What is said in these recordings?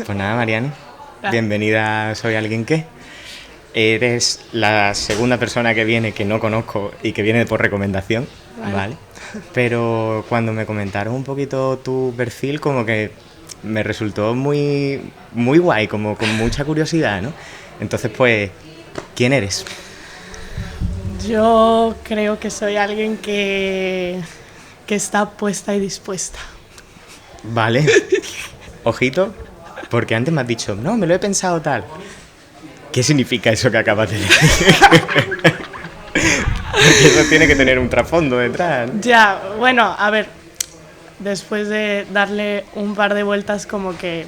Pues nada, Mariani, bienvenida a Soy Alguien Que. Eres la segunda persona que viene que no conozco y que viene por recomendación, ¿vale? Pero cuando me comentaron un poquito tu perfil, como que me resultó muy guay, como con mucha curiosidad, ¿no? Entonces, pues, ¿quién eres? Yo creo que soy alguien que está puesta y dispuesta. Vale, ojito, porque antes me has dicho, no, me lo he pensado tal. ¿Qué significa eso que acabas de decir? Porque eso tiene que tener un trasfondo detrás, ¿no? Ya, bueno, a ver, después de darle un par de vueltas como que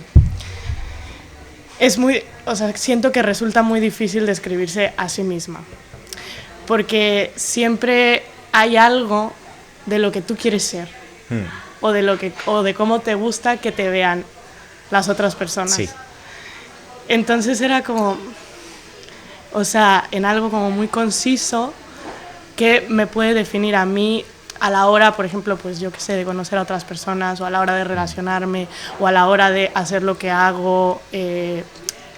es muy, o sea, siento que resulta muy difícil describirse a sí misma. Porque siempre hay algo de lo que tú quieres ser. O de cómo te gusta que te vean las otras personas. Sí. Entonces era como, o sea, en algo como muy conciso que me puede definir a mí a la hora, por ejemplo, pues yo qué sé, de conocer a otras personas, o a la hora de relacionarme, o a la hora de hacer lo que hago en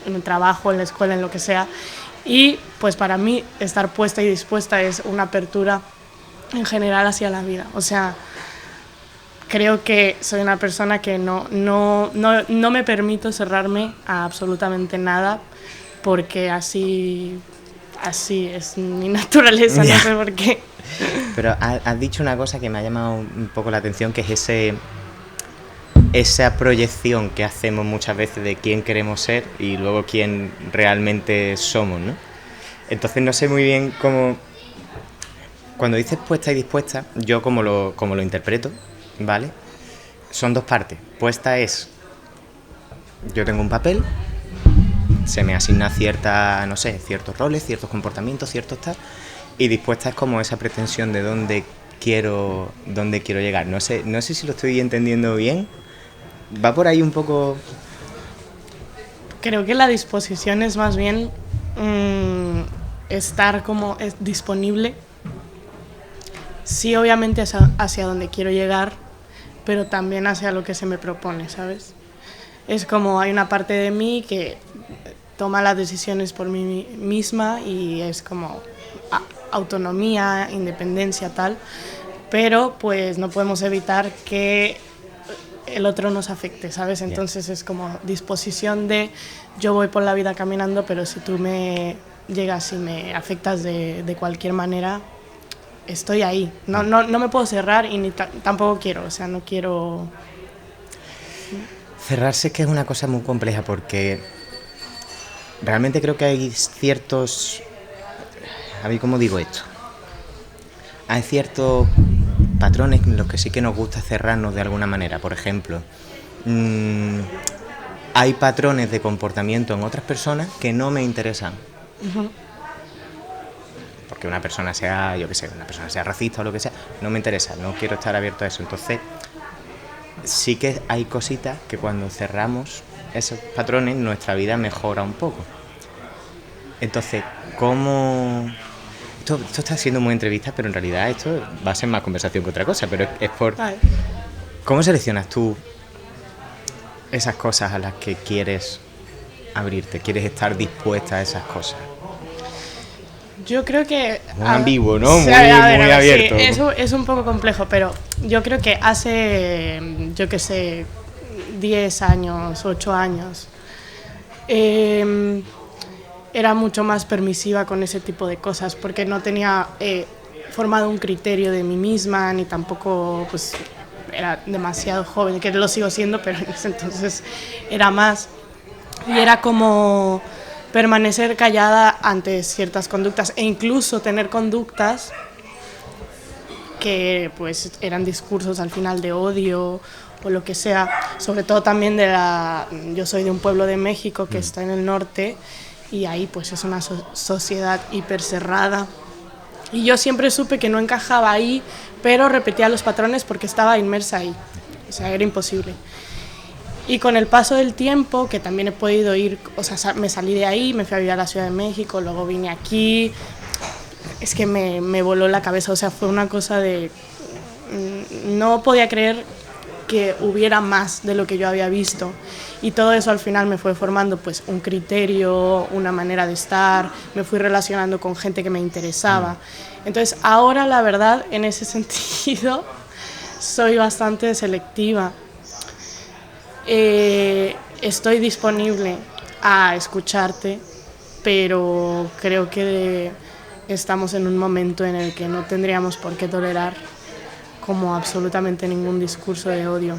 el trabajo, en la escuela, en lo que sea. Y pues para mí estar puesta y dispuesta es una apertura en general hacia la vida. O sea, creo que soy una persona que no me permito cerrarme a absolutamente nada, porque así es mi naturaleza, no sé por qué. Pero has dicho una cosa que me ha llamado un poco la atención, que es esa proyección que hacemos muchas veces de quién queremos ser y luego quién realmente somos, ¿no? Entonces no sé muy bien cómo... Cuando dices puesta y dispuesta, yo como lo interpreto, ¿vale? Son dos partes. Puesta es, yo tengo un papel, se me asigna ciertos roles, ciertos comportamientos, ciertos tal, y dispuesta es como esa pretensión de dónde quiero llegar. No sé si lo estoy entendiendo bien. ¿Va por ahí un poco? Creo que la disposición es más bien estar como disponible. Sí, obviamente hacia donde quiero llegar, pero también hacia lo que se me propone, ¿sabes? Es como hay una parte de mí que toma las decisiones por mí misma y es como autonomía, independencia, tal, pero pues no podemos evitar que el otro nos afecte, ¿sabes? Entonces es como disposición de yo voy por la vida caminando, pero si tú me llegas y me afectas de cualquier manera, estoy ahí. No me puedo cerrar y ni tampoco quiero, o sea, no quiero... Cerrarse es que es una cosa muy compleja, porque realmente creo que hay ciertos... A ver, ¿cómo digo esto? Hay ciertos patrones en los que sí que nos gusta cerrarnos de alguna manera. Por ejemplo, hay patrones de comportamiento en otras personas que no me interesan. Porque una persona sea, yo qué sé, una persona sea racista o lo que sea, no me interesa, no quiero estar abierto a eso. Entonces, sí que hay cositas que cuando cerramos esos patrones, nuestra vida mejora un poco. Entonces, ¿cómo...? Esto está siendo muy entrevista, pero en realidad esto va a ser más conversación que otra cosa, pero es por... ¿Cómo seleccionas tú esas cosas a las que quieres abrirte, quieres estar dispuesta a esas cosas? Yo creo que... Muy ambiguo, ¿no? Muy abierto. Sí, eso es un poco complejo, pero yo creo que hace, yo qué sé, 10 años, 8 años, era mucho más permisiva con ese tipo de cosas, porque no tenía formado un criterio de mí misma, ni tampoco, pues, era demasiado joven, que lo sigo siendo, pero en ese entonces era más. Y era como permanecer callada ante ciertas conductas e incluso tener conductas que pues eran discursos al final de odio o lo que sea, sobre todo también yo soy de un pueblo de México que está en el norte y ahí pues es una sociedad hiper cerrada y yo siempre supe que no encajaba ahí, pero repetía los patrones porque estaba inmersa ahí, o sea, era imposible. Y con el paso del tiempo, que también he podido ir, o sea, me salí de ahí, me fui a vivir a la Ciudad de México, luego vine aquí, es que me voló la cabeza, o sea, fue una cosa de... No podía creer que hubiera más de lo que yo había visto. Y todo eso al final me fue formando pues un criterio, una manera de estar, me fui relacionando con gente que me interesaba. Entonces ahora la verdad en ese sentido soy bastante selectiva. Estoy disponible a escucharte, pero creo que estamos en un momento en el que no tendríamos por qué tolerar como absolutamente ningún discurso de odio.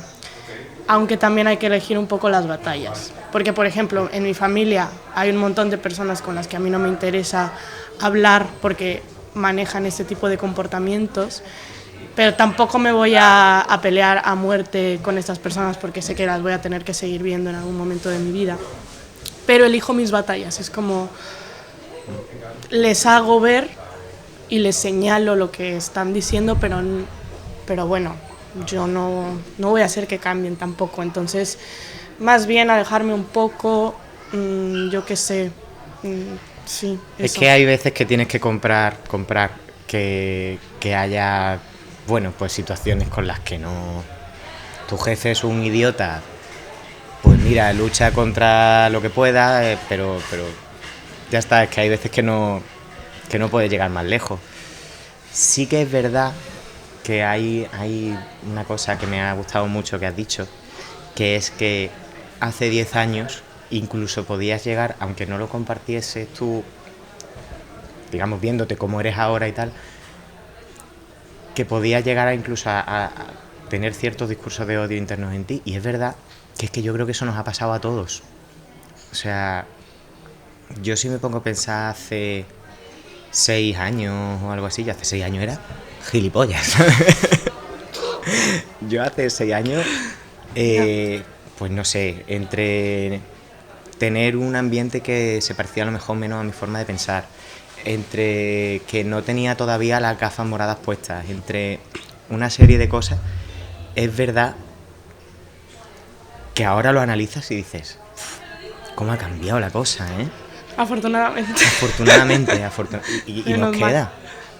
Aunque también hay que elegir un poco las batallas. Porque, por ejemplo, en mi familia hay un montón de personas con las que a mí no me interesa hablar porque manejan este tipo de comportamientos, pero tampoco me voy a pelear a muerte con estas personas porque sé que las voy a tener que seguir viendo en algún momento de mi vida. Pero elijo mis batallas, es como les hago ver y les señalo lo que están diciendo, pero bueno, yo no voy a hacer que cambien tampoco, entonces más bien alejarme un poco, yo qué sé, sí. Es eso. que hay veces que tienes que comprar que haya, bueno, pues situaciones con las que no... Tu jefe es un idiota, pues mira, lucha contra lo que pueda, pero ya está, es que hay veces que no puedes llegar más lejos. Sí que es verdad que hay una cosa que me ha gustado mucho que has dicho, que es que hace 10 años incluso podías llegar, aunque no lo compartieses tú, digamos, viéndote como eres ahora y tal, que podías llegar incluso a tener ciertos discursos de odio internos en ti. Y es verdad que es que yo creo que eso nos ha pasado a todos. O sea, yo sí me pongo a pensar hace 6 años o algo así, yo hace 6 años era gilipollas. Yo hace 6 años, pues no sé, entre tener un ambiente que se parecía a lo mejor menos a mi forma de pensar, entre que no tenía todavía las gafas moradas puestas, entre una serie de cosas, es verdad que ahora lo analizas y dices, cómo ha cambiado la cosa, ¿eh? Afortunadamente. Afortunadamente, y nos queda.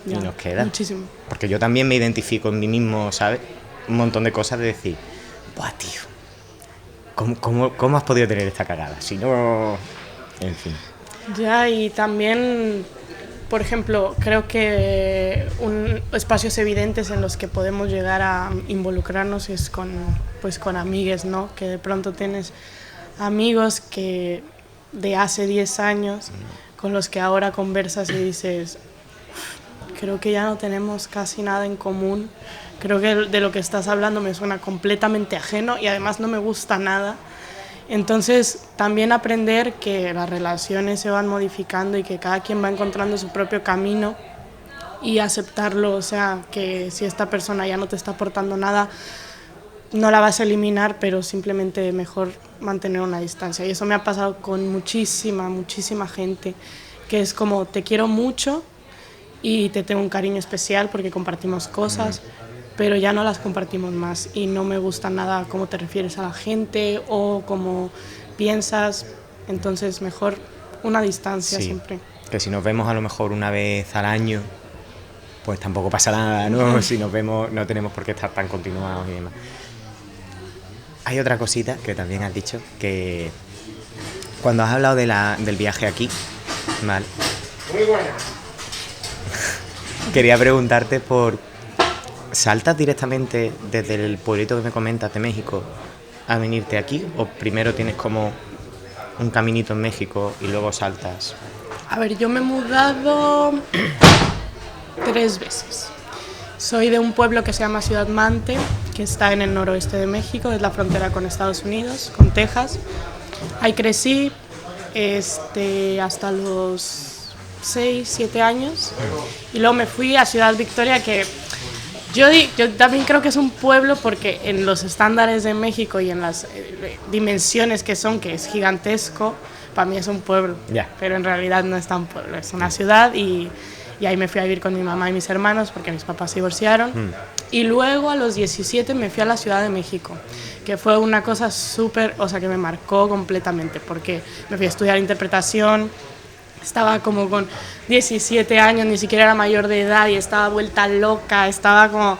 Ya, y nos queda. Muchísimo. Porque yo también me identifico en mí mismo, ¿sabes? Un montón de cosas de decir, buah, tío, ¿cómo has podido tener esta cagada? Si no... En fin. Ya, y también, por ejemplo, creo que espacios evidentes en los que podemos llegar a involucrarnos es con amigues, ¿no? Que de pronto tienes amigos que de hace 10 años con los que ahora conversas y dices, creo que ya no tenemos casi nada en común, creo que de lo que estás hablando me suena completamente ajeno y además no me gusta nada. Entonces también aprender que las relaciones se van modificando y que cada quien va encontrando su propio camino y aceptarlo, o sea, que si esta persona ya no te está aportando nada, no la vas a eliminar, pero simplemente mejor mantener una distancia. Y eso me ha pasado con muchísima gente, que es como te quiero mucho y te tengo un cariño especial porque compartimos cosas, pero ya no las compartimos más y no me gusta nada cómo te refieres a la gente o cómo piensas, entonces mejor una distancia, sí, siempre. Que si nos vemos a lo mejor una vez al año, pues tampoco pasa nada, ¿no? Si nos vemos no tenemos por qué estar tan continuados y demás. Hay otra cosita que también has dicho, que cuando has hablado del viaje aquí, ¿vale? Muy buena. Quería preguntarte por... ¿Saltas directamente desde el pueblito que me comentas de México a venirte aquí? ¿O primero tienes como un caminito en México y luego saltas? A ver, yo me he mudado 3 veces. Soy de un pueblo que se llama Ciudad Mante, que está en el noroeste de México, es la frontera con Estados Unidos, con Texas. Ahí crecí hasta los 6, 7 años y luego me fui a Ciudad Victoria, que yo también creo que es un pueblo porque en los estándares de México y en las dimensiones que es gigantesco, para mí es un pueblo, pero en realidad no es tan pueblo, es una ciudad y ahí me fui a vivir con mi mamá y mis hermanos porque mis papás se divorciaron. Y luego a los 17 me fui a la Ciudad de México, que fue una cosa súper, o sea, que me marcó completamente porque me fui a estudiar interpretación. Estaba como con 17 años, ni siquiera era mayor de edad y estaba vuelta loca, estaba como...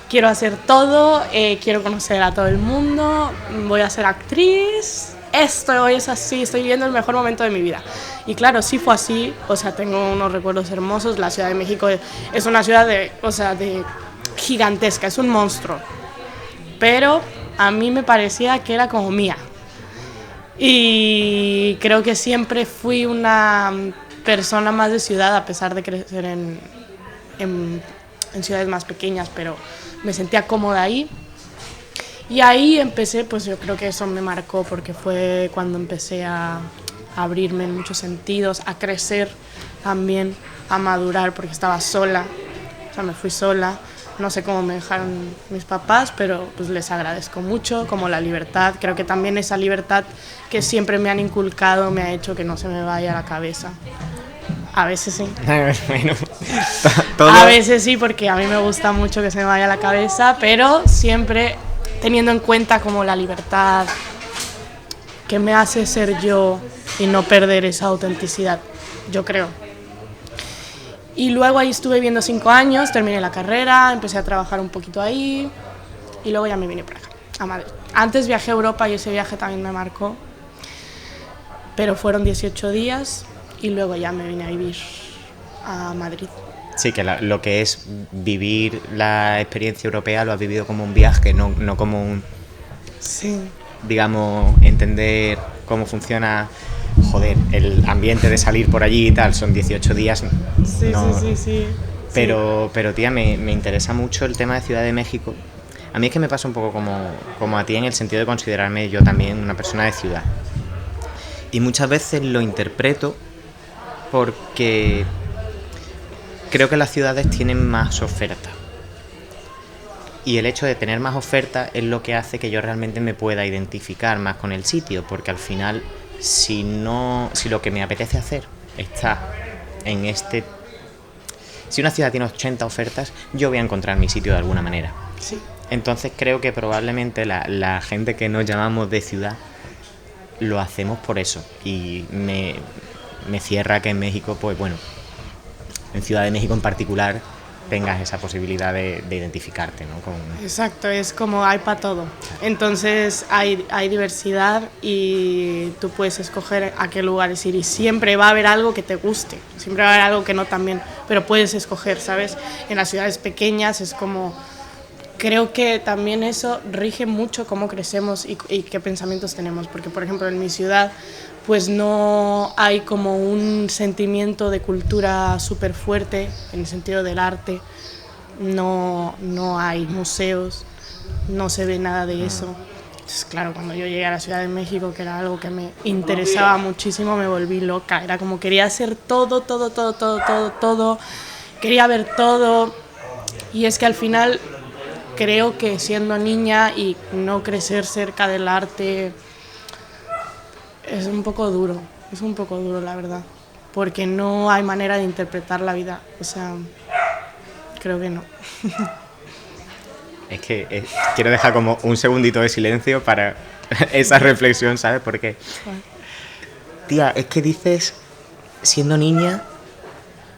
quiero hacer todo, quiero conocer a todo el mundo, voy a ser actriz, esto es así, estoy viviendo el mejor momento de mi vida. Y claro, sí fue así, o sea, tengo unos recuerdos hermosos. La Ciudad de México es una ciudad de gigantesca, es un monstruo, pero a mí me parecía que era como mía. Y creo que siempre fui una persona más de ciudad, a pesar de crecer en ciudades más pequeñas, pero me sentía cómoda ahí. Y ahí empecé, pues yo creo que eso me marcó, porque fue cuando empecé a abrirme en muchos sentidos, a crecer también, a madurar, porque estaba sola, o sea, me fui sola. No sé cómo me dejaron mis papás, pero pues les agradezco mucho, como la libertad. Creo que también esa libertad que siempre me han inculcado me ha hecho que no se me vaya a la cabeza. A veces sí. Bueno, todo... A veces sí, porque a mí me gusta mucho que se me vaya a la cabeza, pero siempre teniendo en cuenta como la libertad que me hace ser yo y no perder esa autenticidad, yo creo. Y luego ahí estuve viviendo 5 años, terminé la carrera, empecé a trabajar un poquito ahí y luego ya me vine para acá, a Madrid. Antes viajé a Europa y ese viaje también me marcó, pero fueron 18 días y luego ya me vine a vivir a Madrid. Sí, que lo que es vivir la experiencia europea lo has vivido como un viaje, no como un... Sí. Digamos, entender cómo funciona... Joder, el ambiente de salir por allí y tal, son 18 días. Sí, no, sí. Pero tía, me interesa mucho el tema de Ciudad de México. A mí es que me pasa un poco como a ti, en el sentido de considerarme yo también una persona de ciudad. Y muchas veces lo interpreto porque creo que las ciudades tienen más oferta. Y el hecho de tener más oferta es lo que hace que yo realmente me pueda identificar más con el sitio, porque al final... Si lo que me apetece hacer está en este... Si una ciudad tiene 80 ofertas, yo voy a encontrar mi sitio de alguna manera. Sí. Entonces creo que probablemente la gente que nos llamamos de ciudad lo hacemos por eso. Y me cierra que en México, pues bueno, en Ciudad de México en particular, tengas esa posibilidad de identificarte, ¿no? Exacto, es como hay para todo. Entonces hay diversidad y tú puedes escoger a qué lugares ir y siempre va a haber algo que te guste, siempre va a haber algo que no también, pero puedes escoger, ¿sabes? En las ciudades pequeñas es como... Creo que también eso rige mucho cómo crecemos y qué pensamientos tenemos, porque por ejemplo en mi ciudad pues no hay como un sentimiento de cultura súper fuerte en el sentido del arte, no hay museos, no se ve nada de eso. Entonces claro, cuando yo llegué a la Ciudad de México, que era algo que me interesaba muchísimo, me volví loca, era como quería hacer todo, quería ver todo, y es que al final creo que siendo niña y no crecer cerca del arte es un poco duro la verdad, porque no hay manera de interpretar la vida, o sea, creo que no. Es que quiero dejar como un segundito de silencio para esa reflexión, ¿sabes? Porque, tía, es que dices siendo niña,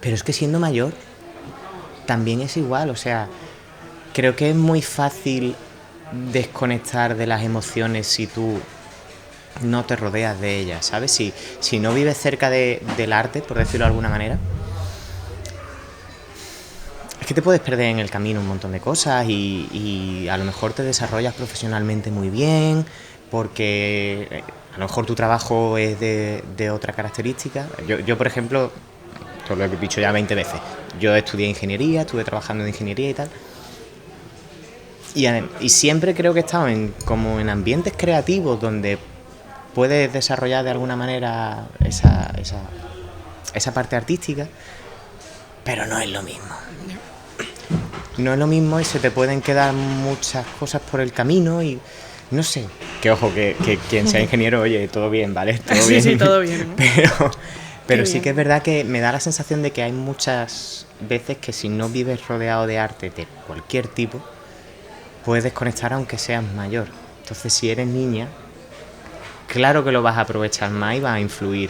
pero es que siendo mayor también es igual, o sea, creo que es muy fácil desconectar de las emociones si tú no te rodeas de ellas, ¿sabes? Si no vives cerca del arte, por decirlo de alguna manera, es que te puedes perder en el camino un montón de cosas y a lo mejor te desarrollas profesionalmente muy bien porque a lo mejor tu trabajo es de otra característica. Yo, por ejemplo, esto lo he dicho ya 20 veces, yo estudié ingeniería, estuve trabajando en ingeniería y tal. Y siempre creo que he estado como en ambientes creativos donde puedes desarrollar de alguna manera esa parte artística, pero no es lo mismo. No es lo mismo y se te pueden quedar muchas cosas por el camino y no sé. Que ojo, que quien sea ingeniero, oye, todo bien, ¿vale? Todo bien. Sí, todo bien, ¿no? Pero sí que es verdad que me da la sensación de que hay muchas veces que si no vives rodeado de arte de cualquier tipo, puedes desconectar aunque seas mayor. Entonces, si eres niña, claro que lo vas a aprovechar más y vas a influir.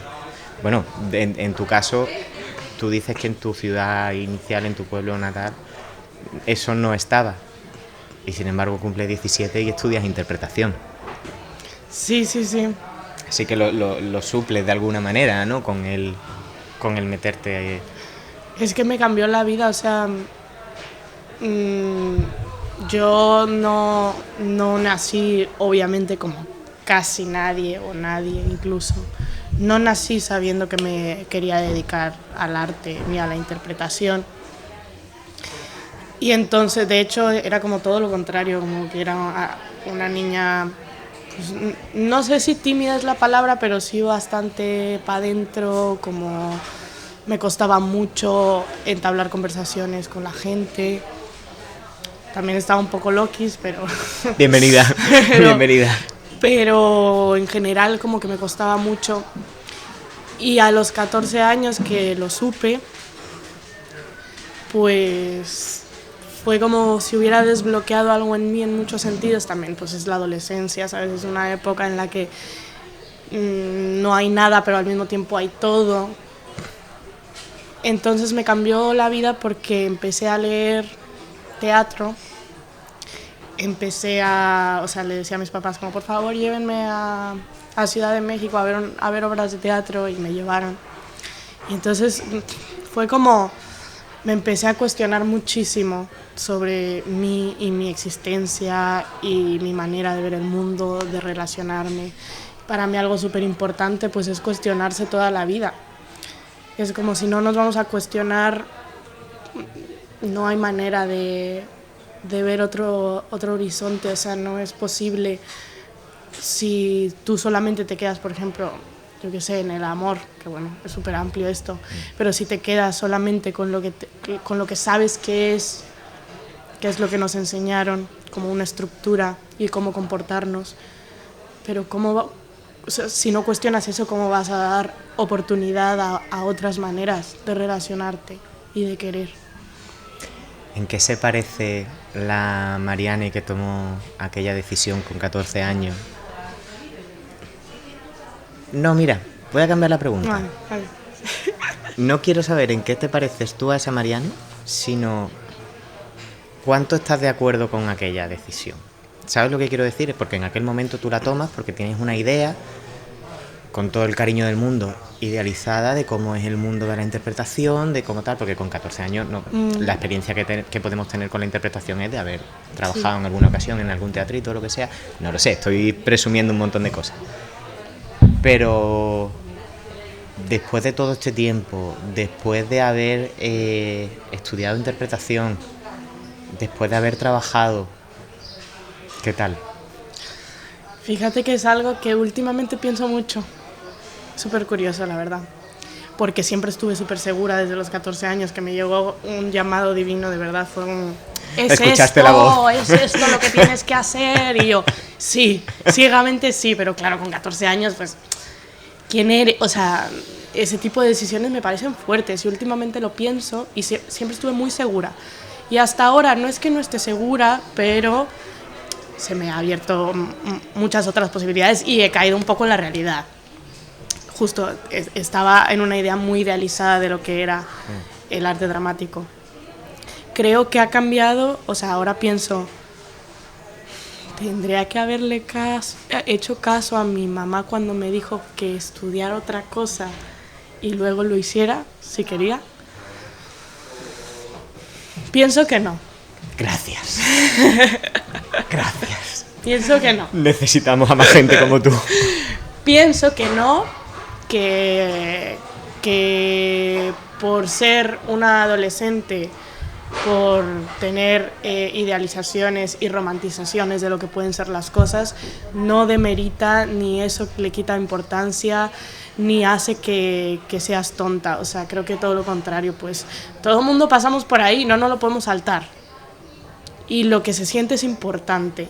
Bueno, en tu caso, tú dices que en tu ciudad inicial, en tu pueblo natal, eso no estaba. y sin embargo cumples 17 y estudias interpretación. Sí, sí, sí. Así que lo suples de alguna manera, ¿no? Con el meterte... Es que me cambió la vida, o sea, yo no nací, obviamente, como casi nadie, o nadie incluso. No nací sabiendo que me quería dedicar al arte ni a la interpretación. Y entonces, de hecho, era como todo lo contrario, como que era una niña, pues, no sé si tímida es la palabra, pero sí bastante para adentro, como me costaba mucho entablar conversaciones con la gente. También estaba un poco loquis, pero... Bienvenida, bienvenida. Pero en general como que me costaba mucho. Y a los 14 años que lo supe, pues fue como si hubiera desbloqueado algo en mí en muchos sentidos también. Pues es la adolescencia, ¿sabes? Es una época en la que no hay nada, pero al mismo tiempo hay todo. Entonces me cambió la vida porque empecé a leer teatro. O sea, le decía a mis papás como, por favor, llévenme a Ciudad de México a ver obras de teatro, y me llevaron. Y entonces fue como, me empecé a cuestionar muchísimo sobre mí y mi existencia y mi manera de ver el mundo, de relacionarme. Para mí algo súper importante pues es cuestionarse toda la vida. Es como si no nos vamos a cuestionar, no hay manera de ver otro horizonte, o sea, no es posible si tú solamente te quedas, por ejemplo, yo qué sé, en el amor, que bueno, es súper amplio esto, pero si te quedas solamente con lo que sabes que es lo que nos enseñaron, como una estructura y cómo comportarnos, pero o sea, si no cuestionas eso, ¿cómo vas a dar oportunidad a otras maneras de relacionarte y de querer? ¿En qué se parece la Marianne que tomó aquella decisión con 14 años? No, mira, voy a cambiar la pregunta. Vale. No quiero saber en qué te pareces tú a esa Marianne, sino cuánto estás de acuerdo con aquella decisión. ¿Sabes lo que quiero decir? Es porque en aquel momento tú la tomas porque tienes una idea, con todo el cariño del mundo, idealizada de cómo es el mundo de la interpretación, de cómo tal, porque con 14 años la experiencia que podemos tener con la interpretación es de haber trabajado en alguna ocasión en algún teatrito o lo que sea. No lo sé, estoy presumiendo un montón de cosas. Pero después de todo este tiempo, después de haber estudiado interpretación, después de haber trabajado, ¿qué tal? Fíjate que es algo que últimamente pienso mucho. Súper curioso, la verdad. Porque siempre estuve súper segura desde los 14 años, que me llegó un llamado divino, de verdad. Fue un... Escuchaste la voz. Es esto lo que tienes que hacer. Y yo, sí, ciegamente sí, pero claro, con 14 años, pues, ¿quién eres? O sea, ese tipo de decisiones me parecen fuertes y últimamente lo pienso y siempre estuve muy segura. Y hasta ahora no es que no esté segura, pero se me ha abierto muchas otras posibilidades y he caído un poco en la realidad. Justo estaba en una idea muy idealizada de lo que era el arte dramático. Creo que ha cambiado, o sea, ahora pienso, tendría que haberle hecho caso a mi mamá cuando me dijo que estudiara otra cosa y luego lo hiciera, si quería. Pienso que no. Gracias. Gracias. Pienso que no. Necesitamos a más gente como tú. Pienso que no, que por ser una adolescente, por tener idealizaciones y romantizaciones de lo que pueden ser las cosas, no demerita ni eso le quita importancia ni hace que seas tonta. O sea, creo que todo lo contrario, pues todo el mundo pasamos por ahí, no lo podemos saltar. Y lo que se siente es importante.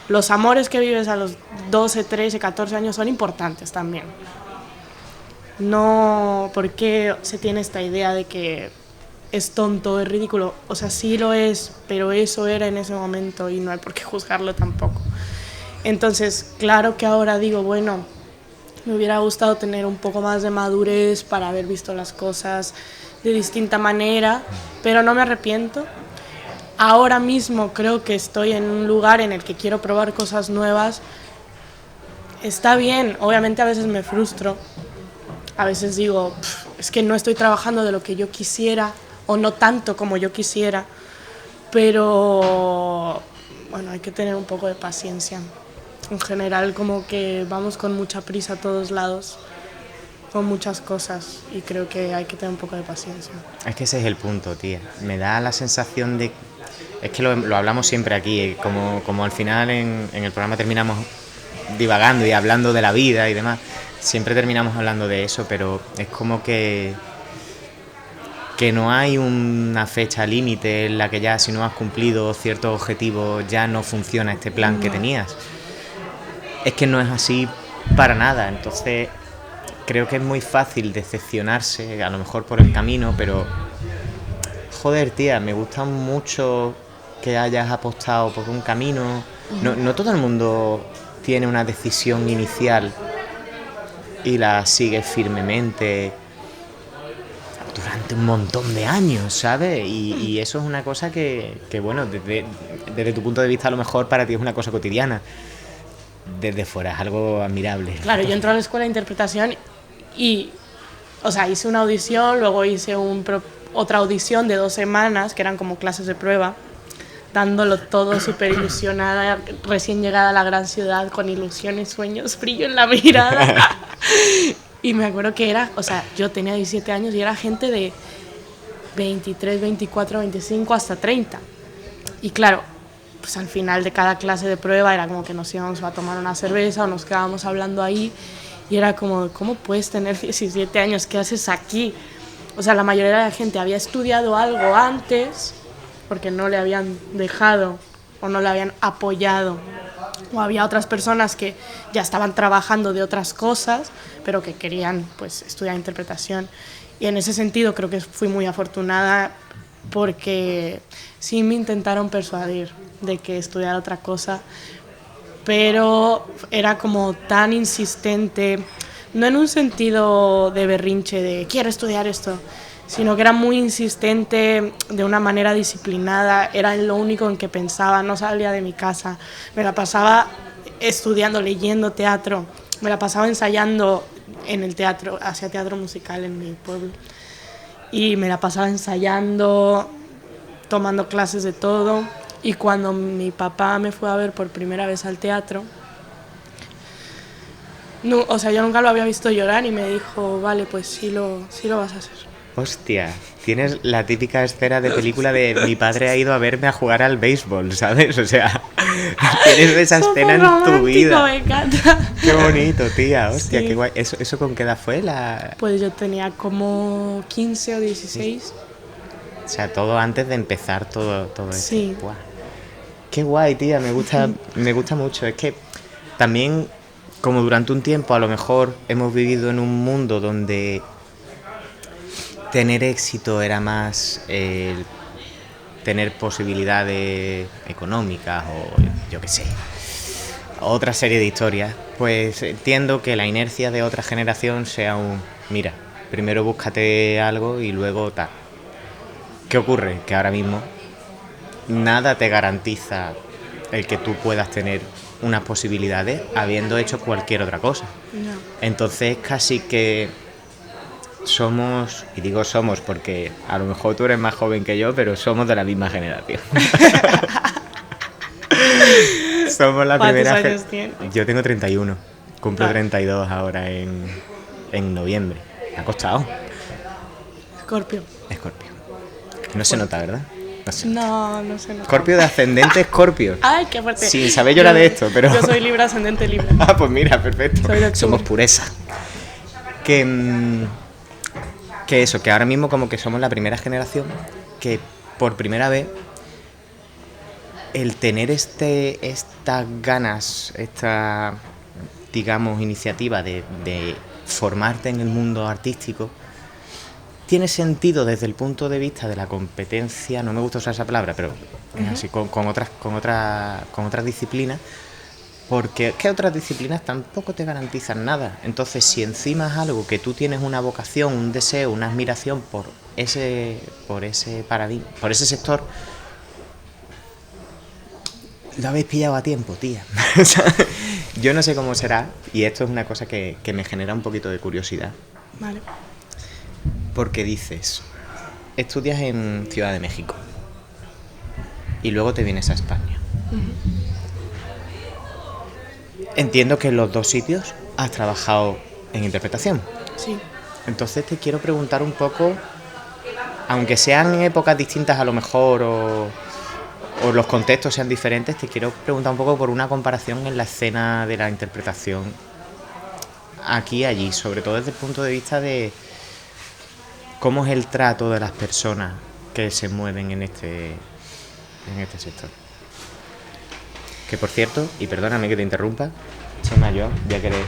Los amores que vives a los 12, 13, 14 años son importantes también. No porque se tiene esta idea de que es tonto, es ridículo. O sea, sí lo es, pero eso era en ese momento y no hay por qué juzgarlo tampoco. Entonces, claro que ahora digo, bueno, me hubiera gustado tener un poco más de madurez para haber visto las cosas de distinta manera, pero no me arrepiento. ahora mismo creo que estoy en un lugar en el que quiero probar cosas nuevas. Está bien, obviamente a veces me frustro, a veces digo, es que no estoy trabajando de lo que yo quisiera o no tanto como yo quisiera, pero bueno, hay que tener un poco de paciencia. En general, como que vamos con mucha prisa a todos lados, con muchas cosas, y creo que hay que tener un poco de paciencia. Es que ese es el punto, tía. Me da la sensación de... Es que lo hablamos siempre aquí, como al final en el programa terminamos divagando y hablando de la vida y demás, siempre terminamos hablando de eso, pero es como que no hay una fecha límite en la que ya si no has cumplido ciertos objetivos ya no funciona este plan que tenías. Es que no es así para nada, entonces creo que es muy fácil decepcionarse, a lo mejor por el camino, pero joder, tía, me gusta mucho que hayas apostado por un camino. No todo el mundo tiene una decisión inicial y la sigue firmemente durante un montón de años, ¿sabes? Y eso es una cosa que bueno, desde tu punto de vista a lo mejor para ti es una cosa cotidiana. Desde fuera es algo admirable. Claro, yo entré a la escuela de interpretación y, o sea, hice una audición, luego hice otra audición de 2 semanas, que eran como clases de prueba, dándolo todo, súper ilusionada, recién llegada a la gran ciudad, con ilusiones, sueños, brillo en la mirada. Y me acuerdo que era, o sea, yo tenía 17 años y era gente de 23, 24, 25 hasta 30. Y claro, pues al final de cada clase de prueba era como que nos íbamos a tomar una cerveza o nos quedábamos hablando ahí y era como, ¿cómo puedes tener 17 años? ¿Qué haces aquí? O sea, la mayoría de la gente había estudiado algo antes porque no le habían dejado o no le habían apoyado, o había otras personas que ya estaban trabajando de otras cosas pero que querían pues estudiar interpretación, y en ese sentido creo que fui muy afortunada porque sí me intentaron persuadir de que estudiara otra cosa, pero era como tan insistente, no en un sentido de berrinche de quiero estudiar esto, sino que era muy insistente, de una manera disciplinada, era lo único en que pensaba, no salía de mi casa, me la pasaba estudiando, leyendo teatro, me la pasaba ensayando en el teatro, hacía teatro musical en mi pueblo, y me la pasaba ensayando, tomando clases de todo, y cuando mi papá me fue a ver por primera vez al teatro, no, o sea, yo nunca lo había visto llorar y me dijo, vale, pues sí lo vas a hacer. Hostia, tienes la típica escena de película de mi padre ha ido a verme a jugar al béisbol, ¿sabes? O sea, tienes esa escena en tu vida. Me encanta. Qué bonito, tía, hostia, Sí. qué guay. ¿Eso con qué edad fue? Pues yo tenía como 15 o 16. O sea, todo antes de empezar todo esto. Sí. Buah. Qué guay, tía, me gusta mucho. Es que también, como durante un tiempo a lo mejor hemos vivido en un mundo donde tener éxito era más tener posibilidades económicas o yo qué sé, otra serie de historias, pues entiendo que la inercia de otra generación sea mira, primero búscate algo y luego tal. ¿Qué ocurre? Que ahora mismo nada te garantiza el que tú puedas tener unas posibilidades habiendo hecho cualquier otra cosa. No. Entonces casi que somos, y digo somos porque a lo mejor tú eres más joven que yo, pero somos de la misma generación. Somos la primera. ¿Cuántos años tienes? Yo tengo 31, cumplo 32 ahora en noviembre. Me ha costado. Escorpio. Escorpio. No se nota, ¿verdad? No se nota. No sé. Escorpio de ascendente Escorpio. Ay, qué fuerte. Sin saber yo nada de esto, pero... Yo soy Libra, ascendente Libra. Ah, pues mira, perfecto. Soy de octubre. Somos pureza. Que eso, que ahora mismo como que somos la primera generación que por primera vez el tener estas ganas, esta, digamos, iniciativa de formarte en el mundo artístico, tiene sentido desde el punto de vista de la competencia, no me gusta usar esa palabra, pero así con otras disciplinas, porque es que otras disciplinas tampoco te garantizan nada. Entonces, si encima es algo que tú tienes una vocación, un deseo, una admiración por ese paradigma, por ese sector, lo habéis pillado a tiempo, tía. O sea, yo no sé cómo será, y esto es una cosa que me genera un poquito de curiosidad. Vale. Porque dices, estudias en Ciudad de México y luego te vienes a España. Entiendo que en los dos sitios has trabajado en interpretación. Sí. Entonces te quiero preguntar un poco, aunque sean en épocas distintas a lo mejor o los contextos sean diferentes, te quiero preguntar un poco por una comparación en la escena de la interpretación aquí y allí, sobre todo desde el punto de vista de cómo es el trato de las personas que se mueven en este sector. Que por cierto, y perdóname que te interrumpa, Chema, yo voy a querer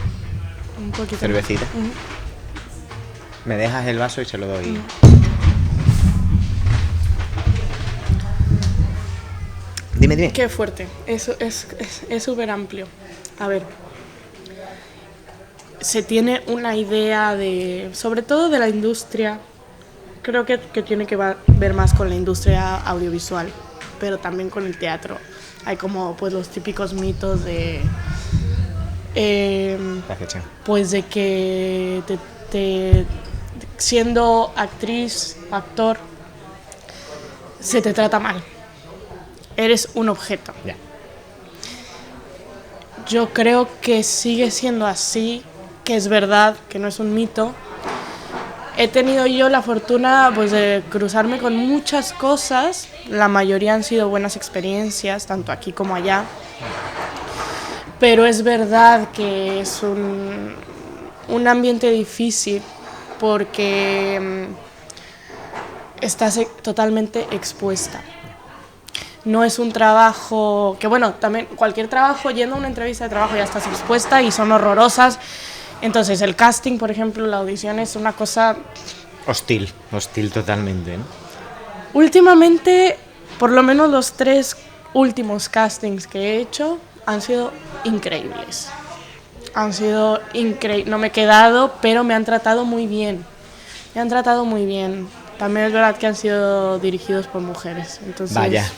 Un poquito. cervecita. Me dejas el vaso y se lo doy. Dime. Qué fuerte. Eso es súper amplio. A ver. Se tiene una idea de, sobre todo de la industria, creo que tiene que ver más con la industria audiovisual, pero también con el teatro. Hay como pues los típicos mitos de pues de que siendo actriz, actor, se te trata mal. Eres un objeto. Ya. Yo creo que sigue siendo así, que es verdad, que no es un mito. He tenido yo la fortuna pues, de cruzarme con muchas cosas, la mayoría han sido buenas experiencias, tanto aquí como allá, pero es verdad que es un ambiente difícil porque estás totalmente expuesta. No es un trabajo que, bueno, también cualquier trabajo, yendo a una entrevista de trabajo ya estás expuesta y son horrorosas. Entonces el casting, por ejemplo, la audición es una cosa... Hostil totalmente, ¿no? Últimamente, por lo menos los 3 últimos castings que he hecho han sido increíbles. No me he quedado, pero me han tratado muy bien. También es verdad que han sido dirigidos por mujeres. Entonces... Vaya,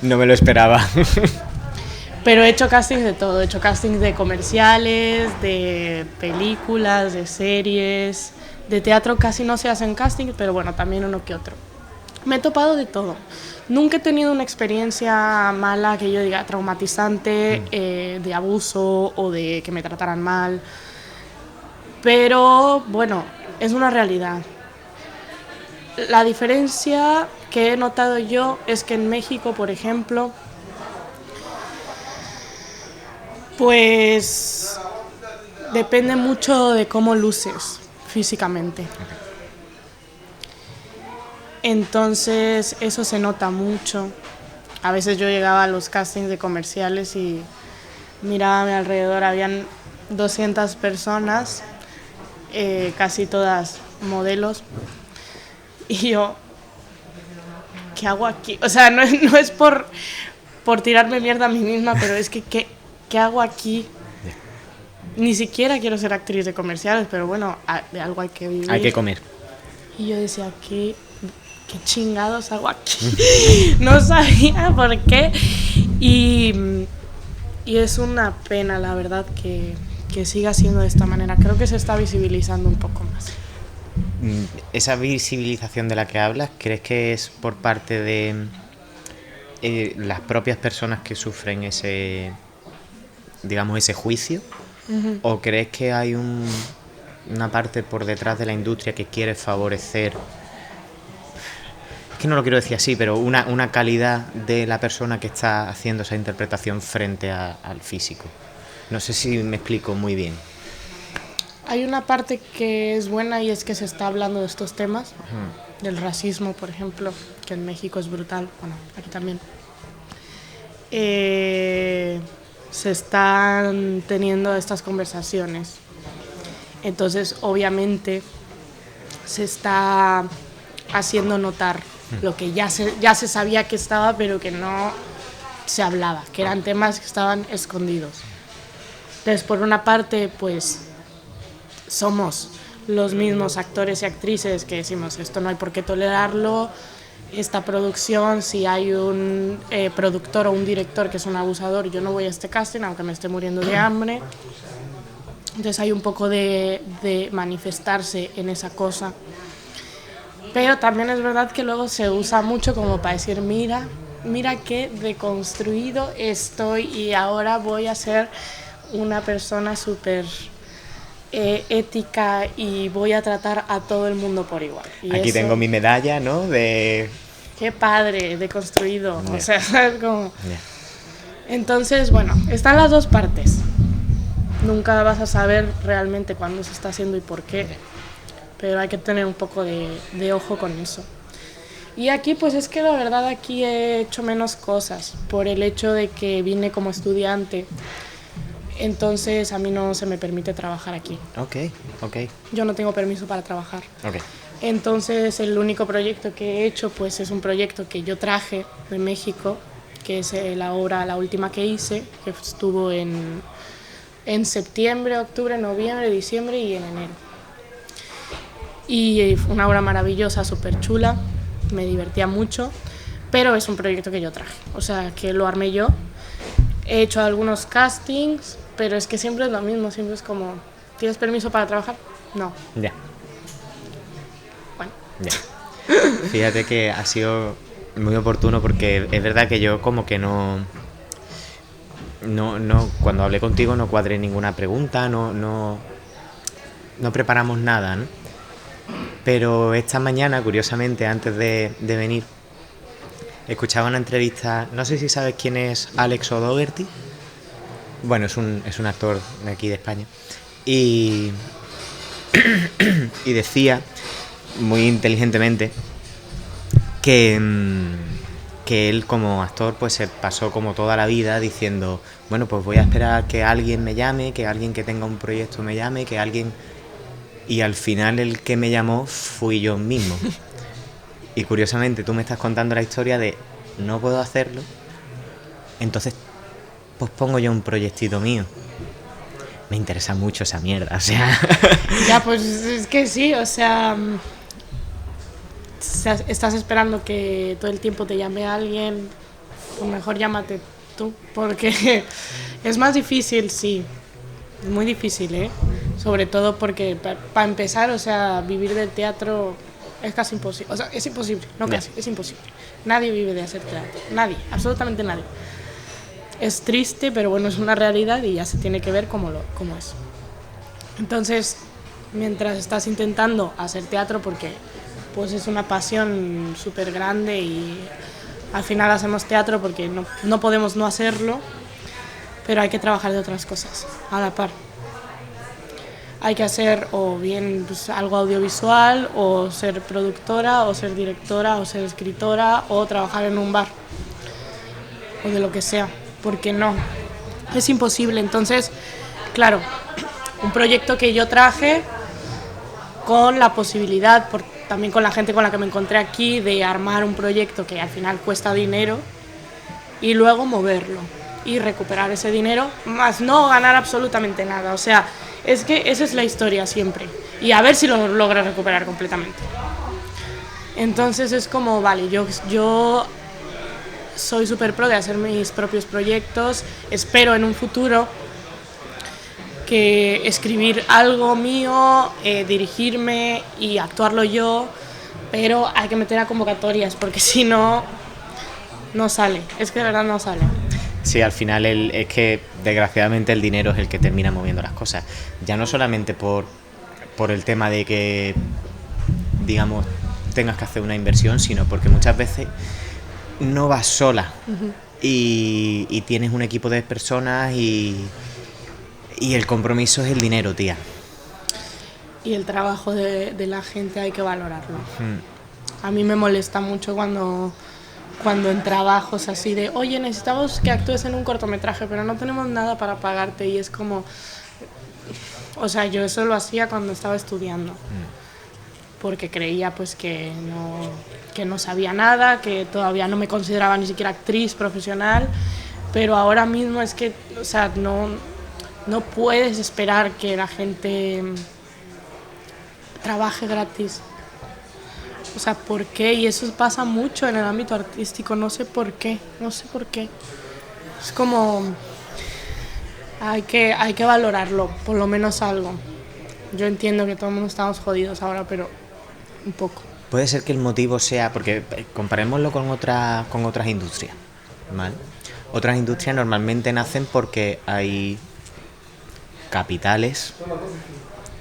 no me lo esperaba. Pero he hecho castings de todo, he hecho castings de comerciales, de películas, de series, de teatro casi no se hacen castings, pero bueno, también uno que otro. Me he topado de todo. Nunca he tenido una experiencia mala que yo diga traumatizante, de abuso o de que me trataran mal. Pero bueno, es una realidad. La diferencia que he notado yo es que en México, por ejemplo, pues depende mucho de cómo luces físicamente. Entonces eso se nota mucho. A veces yo llegaba a los castings de comerciales y miraba a mi alrededor, habían 200 personas, casi todas modelos, y yo, ¿qué hago aquí? O sea, no es por tirarme mierda a mí misma, pero es que ¿qué hago aquí? Ni siquiera quiero ser actriz de comerciales, pero bueno, de algo hay que vivir. Hay que comer. Y yo decía, ¿qué chingados hago aquí? No sabía por qué. Y es una pena, la verdad, que siga siendo de esta manera. Creo que se está visibilizando un poco más. Esa visibilización de la que hablas, ¿crees que es por parte de las propias personas que sufren ese juicio? Uh-huh. ¿O crees que hay una parte por detrás de la industria que quiere favorecer, es que no lo quiero decir así, pero una calidad de la persona que está haciendo esa interpretación frente al físico? No sé si me explico muy bien. Hay una parte que es buena y es que se está hablando de estos temas, del racismo, por ejemplo, que en México es brutal, bueno, aquí también. Se están teniendo estas conversaciones. Entonces, obviamente, se está haciendo notar lo que ya se sabía que estaba, pero que no se hablaba, que eran temas que estaban escondidos. Entonces, por una parte, pues, somos los mismos actores y actrices que decimos esto no hay por qué tolerarlo, esta producción, si hay un productor o un director que es un abusador, yo no voy a este casting aunque me esté muriendo de hambre. Entonces hay un poco de manifestarse en esa cosa. Pero también es verdad que luego se usa mucho como para decir, mira qué deconstruido estoy y ahora voy a ser una persona súper ética y voy a tratar a todo el mundo por igual. Y aquí eso, tengo mi medalla, ¿no? De... Qué padre, deconstruido. Yeah. O sea, es como... Yeah. Entonces, bueno, están las dos partes. Nunca vas a saber realmente cuándo se está haciendo y por qué, pero hay que tener un poco de ojo con eso. Y aquí, pues es que la verdad aquí he hecho menos cosas por el hecho de que vine como estudiante, entonces a mí no se me permite trabajar aquí. Ok. Yo no tengo permiso para trabajar. Ok. Entonces el único proyecto que he hecho pues es un proyecto que yo traje de México, que es la obra, la última que hice, que estuvo en septiembre, octubre, noviembre, diciembre y en enero. Y fue una obra maravillosa, súper chula, me divertía mucho, pero es un proyecto que yo traje, o sea, que lo armé yo. He hecho algunos castings, pero es que siempre es lo mismo, siempre es como, ¿tienes permiso para trabajar? No. Ya. Bueno. Ya. Fíjate que ha sido muy oportuno porque es verdad que yo como que no, cuando hablé contigo no cuadré ninguna pregunta, no preparamos nada, ¿no? Pero esta mañana, curiosamente, antes de venir, escuchaba una entrevista, no sé si sabes quién es Alex O'Doherty. Bueno, es un actor de aquí de España. Y decía, muy inteligentemente, que él como actor pues se pasó como toda la vida diciendo, bueno, pues voy a esperar que alguien me llame, que alguien que tenga un proyecto me llame, que alguien... Y al final el que me llamó fui yo mismo. Y curiosamente tú me estás contando la historia de no puedo hacerlo, entonces pues pongo yo un proyectito mío. Me interesa mucho esa mierda, o sea... Ya, pues es que sí, o sea, estás esperando que todo el tiempo te llame alguien, pues mejor llámate tú, porque es más difícil, sí, es muy difícil, ¿eh? Sobre todo porque para empezar, o sea, vivir del teatro es casi imposible, o sea, es imposible, no casi, es imposible. Nadie vive de hacer teatro, nadie, absolutamente nadie. Es triste, pero bueno, es una realidad y ya se tiene que ver cómo es. Entonces, mientras estás intentando hacer teatro, porque pues es una pasión súper grande y al final hacemos teatro porque no podemos no hacerlo, pero hay que trabajar de otras cosas a la par. Hay que hacer o bien pues, algo audiovisual, o ser productora, o ser directora, o ser escritora, o trabajar en un bar, o de lo que sea, porque no, es imposible. Entonces, claro, un proyecto que yo traje con la posibilidad, también con la gente con la que me encontré aquí, de armar un proyecto que al final cuesta dinero y luego moverlo y recuperar ese dinero, más no ganar absolutamente nada. O sea, es que esa es la historia siempre y a ver si lo logro recuperar completamente. Entonces es como, vale, yo soy súper pro de hacer mis propios proyectos, espero en un futuro que escribir algo mío, dirigirme y actuarlo yo, pero hay que meter a convocatorias porque si no, no sale, es que de verdad no sale. Sí, al final es que desgraciadamente el dinero es el que termina moviendo las cosas. Ya no solamente por el tema de que, digamos, tengas que hacer una inversión, sino porque muchas veces no vas sola. Uh-huh. y tienes un equipo de personas y el compromiso es el dinero, tía. Y el trabajo de la gente hay que valorarlo. A mí me molesta mucho cuando en trabajos así de, oye, necesitamos que actúes en un cortometraje, pero no tenemos nada para pagarte, y es como, o sea, yo eso lo hacía cuando estaba estudiando, porque creía pues que no sabía nada, que todavía no me consideraba ni siquiera actriz profesional, pero ahora mismo es que, o sea, no puedes esperar que la gente trabaje gratis. O sea, ¿por qué? Y eso pasa mucho en el ámbito artístico, no sé por qué, no sé por qué. Es como, hay que valorarlo, por lo menos algo. Yo entiendo que todo el mundo estamos jodidos ahora, pero un poco. Puede ser que el motivo sea, porque comparémoslo con otras industrias, ¿vale? Otras industrias normalmente nacen porque hay capitales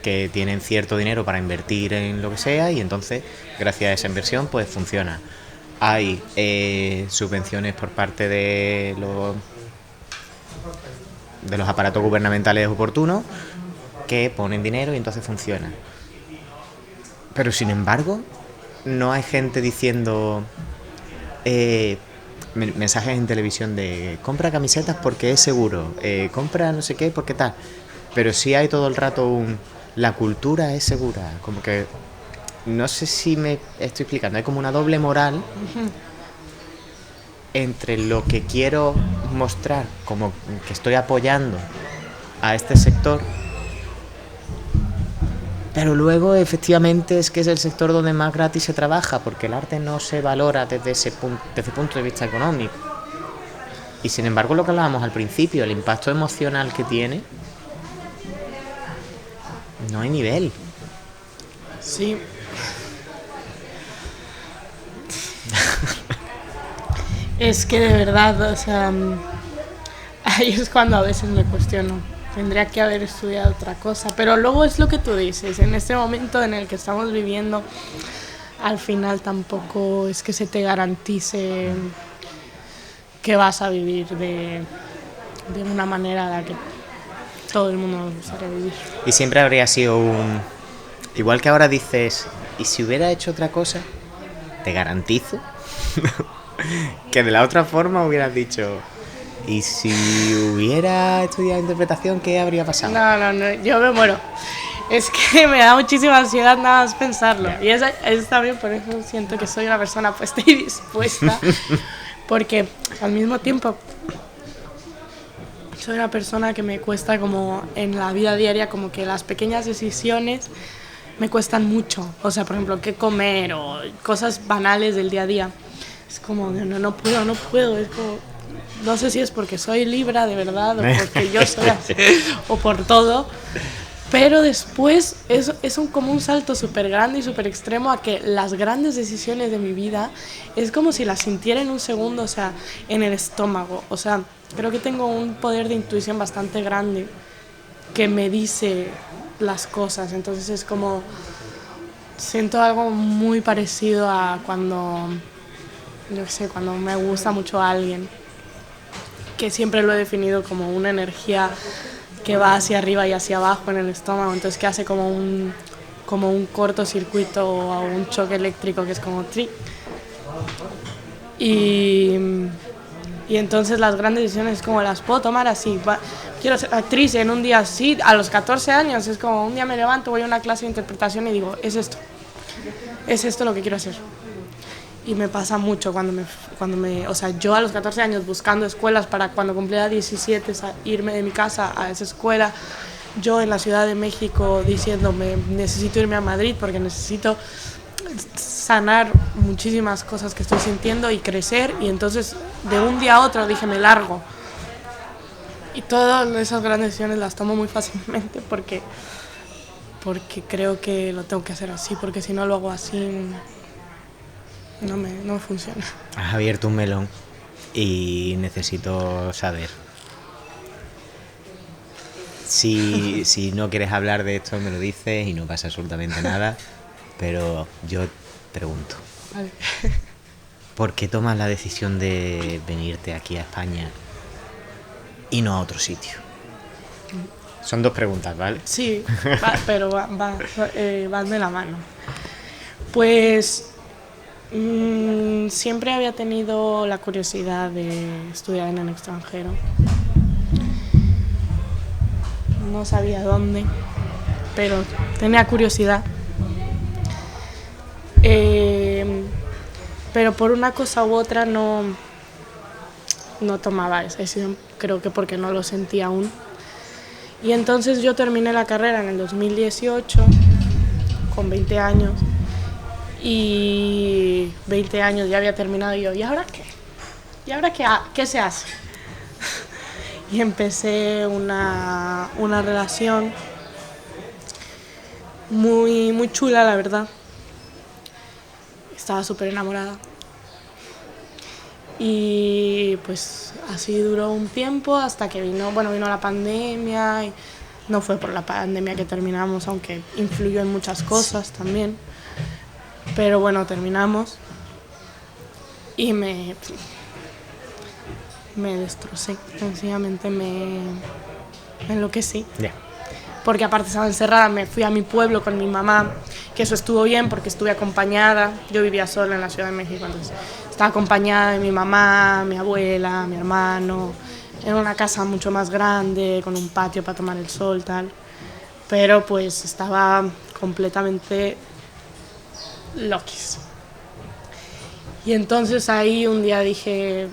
que tienen cierto dinero para invertir en lo que sea y entonces, gracias a esa inversión, pues funciona. Hay subvenciones por parte de los aparatos gubernamentales oportunos que ponen dinero y entonces funciona. Pero sin embargo, no hay gente diciendo mensajes en televisión de compra camisetas porque es seguro, compra no sé qué porque tal. Pero sí hay todo el rato la cultura es segura, como que no sé si me estoy explicando, hay como una doble moral entre lo que quiero mostrar como que estoy apoyando a este sector, pero luego efectivamente es que es el sector donde más gratis se trabaja, porque el arte no se valora desde ese punto de vista económico. Y sin embargo, lo que hablábamos al principio, el impacto emocional que tiene, no hay nivel. Sí. Es que de verdad, o sea, ahí es cuando a veces me cuestiono. Tendría que haber estudiado otra cosa. Pero luego es lo que tú dices, en este momento en el que estamos viviendo, al final tampoco es que se te garantice que vas a vivir de una manera a la que todo el mundo nos gustaría vivir. Y siempre habría sido igual que ahora dices, ¿y si hubiera hecho otra cosa? Te garantizo que de la otra forma hubieras dicho, ¿y si hubiera estudiado interpretación, qué habría pasado? No, yo me muero. Es que me da muchísima ansiedad nada más pensarlo. Yeah. Y es también por eso siento que soy una persona puesta y dispuesta. Porque al mismo tiempo soy una persona que me cuesta como en la vida diaria, como que las pequeñas decisiones me cuestan mucho. O sea, por ejemplo, qué comer o cosas banales del día a día. Es como, no puedo. Es como, no sé si es porque soy Libra de verdad o porque yo soy así o por todo. Pero después es como un salto súper grande y súper extremo a que las grandes decisiones de mi vida es como si las sintiera en un segundo, o sea, en el estómago. O sea, creo que tengo un poder de intuición bastante grande que me dice las cosas. Entonces es como, siento algo muy parecido a cuando, yo qué sé, cuando me gusta mucho a alguien, que siempre lo he definido como una energía que va hacia arriba y hacia abajo en el estómago, entonces que hace como un cortocircuito o un choque eléctrico que es como tri. Y entonces las grandes decisiones como las puedo tomar así. Quiero ser actriz en un día así, a los 14 años, es como un día me levanto, voy a una clase de interpretación y digo, es esto lo que quiero hacer. Y me pasa mucho cuando me, o sea, yo a los 14 años buscando escuelas para cuando cumpliera 17 irme de mi casa a esa escuela, yo en la Ciudad de México diciéndome necesito irme a Madrid porque necesito sanar muchísimas cosas que estoy sintiendo y crecer, y entonces de un día a otro dije me largo. Y todas esas grandes decisiones las tomo muy fácilmente porque creo que lo tengo que hacer así, porque si no lo hago así no me funciona. Has abierto un melón y necesito saber. Si no quieres hablar de esto, me lo dices y no pasa absolutamente nada. Pero yo pregunto. Vale. ¿Por qué tomas la decisión de venirte aquí a España y no a otro sitio? Son dos preguntas, ¿vale? Sí, pero van de la mano. Pues siempre había tenido la curiosidad de estudiar en el extranjero. No sabía dónde, pero tenía curiosidad. Pero por una cosa u otra no tomaba esa decisión, creo que porque no lo sentía aún. Y entonces yo terminé la carrera en el 2018, con 20 años, y 20 años ya había terminado y yo, ¿y ahora qué? ¿Y ahora qué se hace? Y empecé una relación muy, muy chula, la verdad. Estaba súper enamorada. Y pues así duró un tiempo hasta que vino la pandemia. Y no fue por la pandemia que terminamos, aunque influyó en muchas cosas también. Pero bueno, terminamos y me destrocé, sencillamente me enloquecí. Yeah. Porque aparte estaba encerrada, me fui a mi pueblo con mi mamá, que eso estuvo bien porque estuve acompañada. Yo vivía sola en la Ciudad de México, entonces estaba acompañada de mi mamá, mi abuela, mi hermano, en una casa mucho más grande, con un patio para tomar el sol, tal. Pero pues estaba completamente loquis. Y entonces ahí un día dije,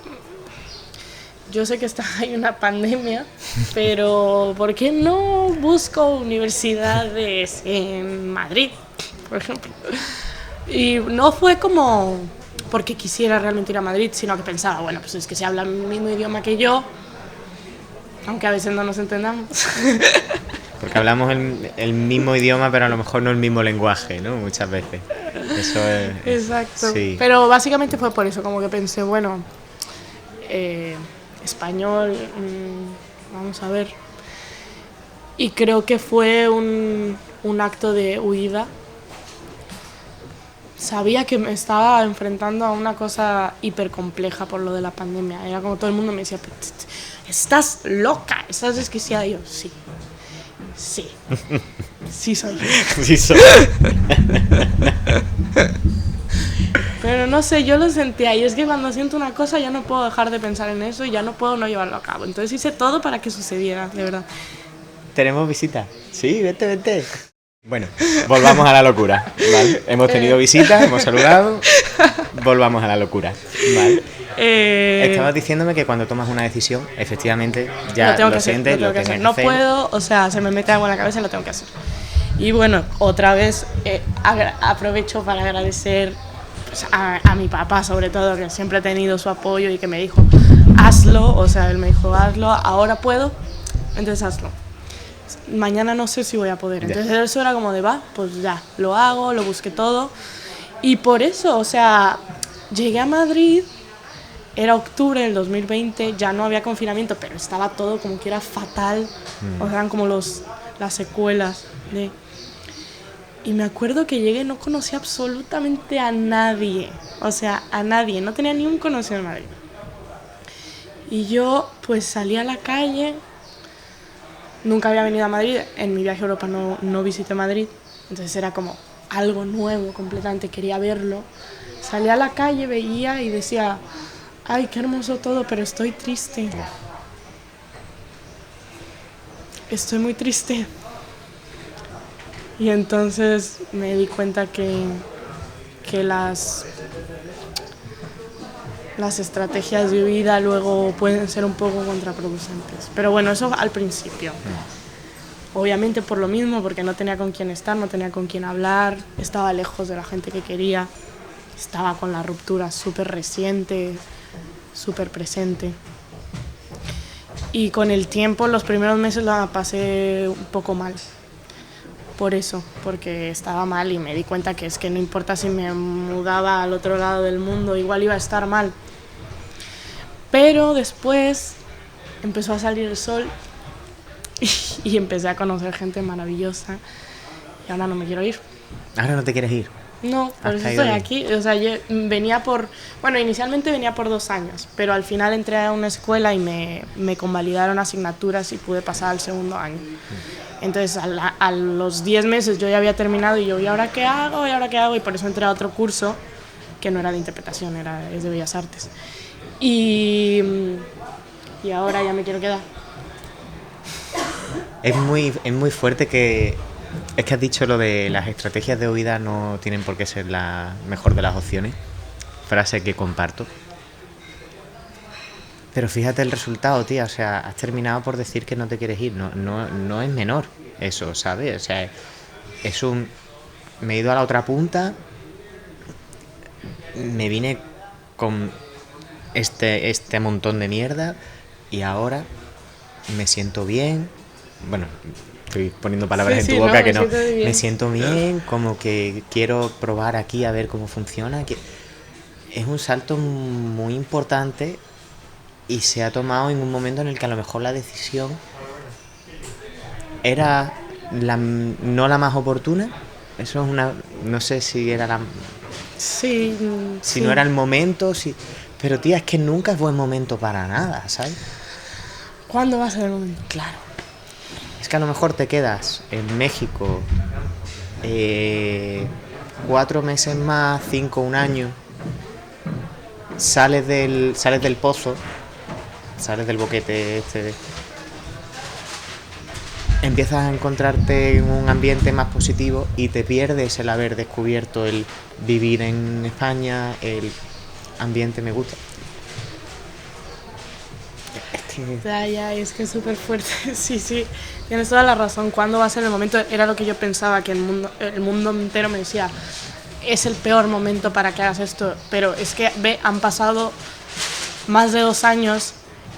yo sé que hay una pandemia, pero ¿por qué no busco universidades en Madrid, por ejemplo? Y no fue como porque quisiera realmente ir a Madrid, sino que pensaba, bueno, pues es que se habla el mismo idioma que yo, aunque a veces no nos entendamos. Porque hablamos el mismo idioma, pero a lo mejor no el mismo lenguaje, ¿no? Muchas veces. Eso es... Exacto. Sí. Pero básicamente fue por eso, como que pensé, bueno, español, vamos a ver. Y creo que fue un acto de huida. Sabía que me estaba enfrentando a una cosa hiper compleja por lo de la pandemia. Era como todo el mundo me decía, estás loca, estás desquiciada. Y yo, sí, sí soy yo. Sí soy. Pero no sé, yo lo sentía y es que cuando siento una cosa ya no puedo dejar de pensar en eso y ya no puedo no llevarlo a cabo. Entonces hice todo para que sucediera, de verdad. ¿Tenemos visita? Sí, vete. Bueno, volvamos a la locura, ¿vale? Hemos tenido visita, hemos saludado, volvamos a la locura, ¿vale? Estabas diciéndome que cuando tomas una decisión, efectivamente, ya lo sientes, lo tienes que hacer. No puedo, o sea, se me mete algo en la cabeza y lo tengo que hacer. Y bueno, otra vez aprovecho para agradecer pues, a mi papá, sobre todo, que siempre he tenido su apoyo y que me dijo, hazlo, o sea, él me dijo, hazlo, ahora puedo, entonces hazlo. Mañana no sé si voy a poder. Entonces eso era como de, va, pues ya, lo hago, lo busqué todo. Y por eso, o sea, llegué a Madrid, era octubre del 2020, ya no había confinamiento, pero estaba todo como que era fatal. O sea, eran como las secuelas de... Y me acuerdo que llegué y no conocía absolutamente a nadie. O sea, a nadie, no tenía ni un conocido en Madrid. Y yo pues salí a la calle. Nunca había venido a Madrid, en mi viaje a Europa no visité Madrid, entonces era como algo nuevo completamente, quería verlo. Salí a la calle, veía y decía, ay, qué hermoso todo, pero estoy triste. Estoy muy triste. Y entonces me di cuenta que las estrategias de huida luego pueden ser un poco contraproducentes. Pero bueno, eso al principio. Obviamente por lo mismo, porque no tenía con quién estar, no tenía con quién hablar, estaba lejos de la gente que quería, estaba con la ruptura súper reciente, súper presente. Y con el tiempo, los primeros meses la pasé un poco mal. Por eso, porque estaba mal y me di cuenta que es que no importa si me mudaba al otro lado del mundo, igual iba a estar mal. Pero después empezó a salir el sol y empecé a conocer gente maravillosa y ahora no me quiero ir. ¿Ahora no te quieres ir? No, por eso estoy aquí. O sea, yo inicialmente venía por 2 años, pero al final entré a una escuela y me convalidaron asignaturas y pude pasar al segundo año. Entonces a los 10 meses yo ya había terminado y yo, ¿y ahora qué hago? Y por eso entré a otro curso que no era de interpretación, es de Bellas Artes. Y ahora ya me quiero quedar. Es muy fuerte que... Es que has dicho lo de las estrategias de huida no tienen por qué ser la mejor de las opciones. Frase que comparto. Pero fíjate el resultado, tía. O sea, has terminado por decir que no te quieres ir. No es menor eso, ¿sabes? O sea, me he ido a la otra punta me vine con este montón de mierda y ahora me siento bien. Bueno, estoy poniendo palabras en tu boca, que no. Me siento bien, como que quiero probar aquí a ver cómo funciona. Que es un salto muy importante y se ha tomado en un momento en el que a lo mejor la decisión era no la más oportuna. Eso es una... No sé si era la... Sí. Si no era el momento, si... Pero tía, es que nunca es buen momento para nada, ¿sabes? ¿Cuándo va a ser el momento? Claro. Es que a lo mejor te quedas en México 4 meses más, 5, un año, sales del pozo, sales del boquete empiezas a encontrarte en un ambiente más positivo y te pierdes el haber descubierto el vivir en España, el ambiente me gusta. Es que es súper fuerte. Sí, tienes toda la razón. ¿Cuándo va a ser el momento? Era lo que yo pensaba, que el mundo entero me decía, es el peor momento para que hagas esto. Pero es que, han pasado más de 2 años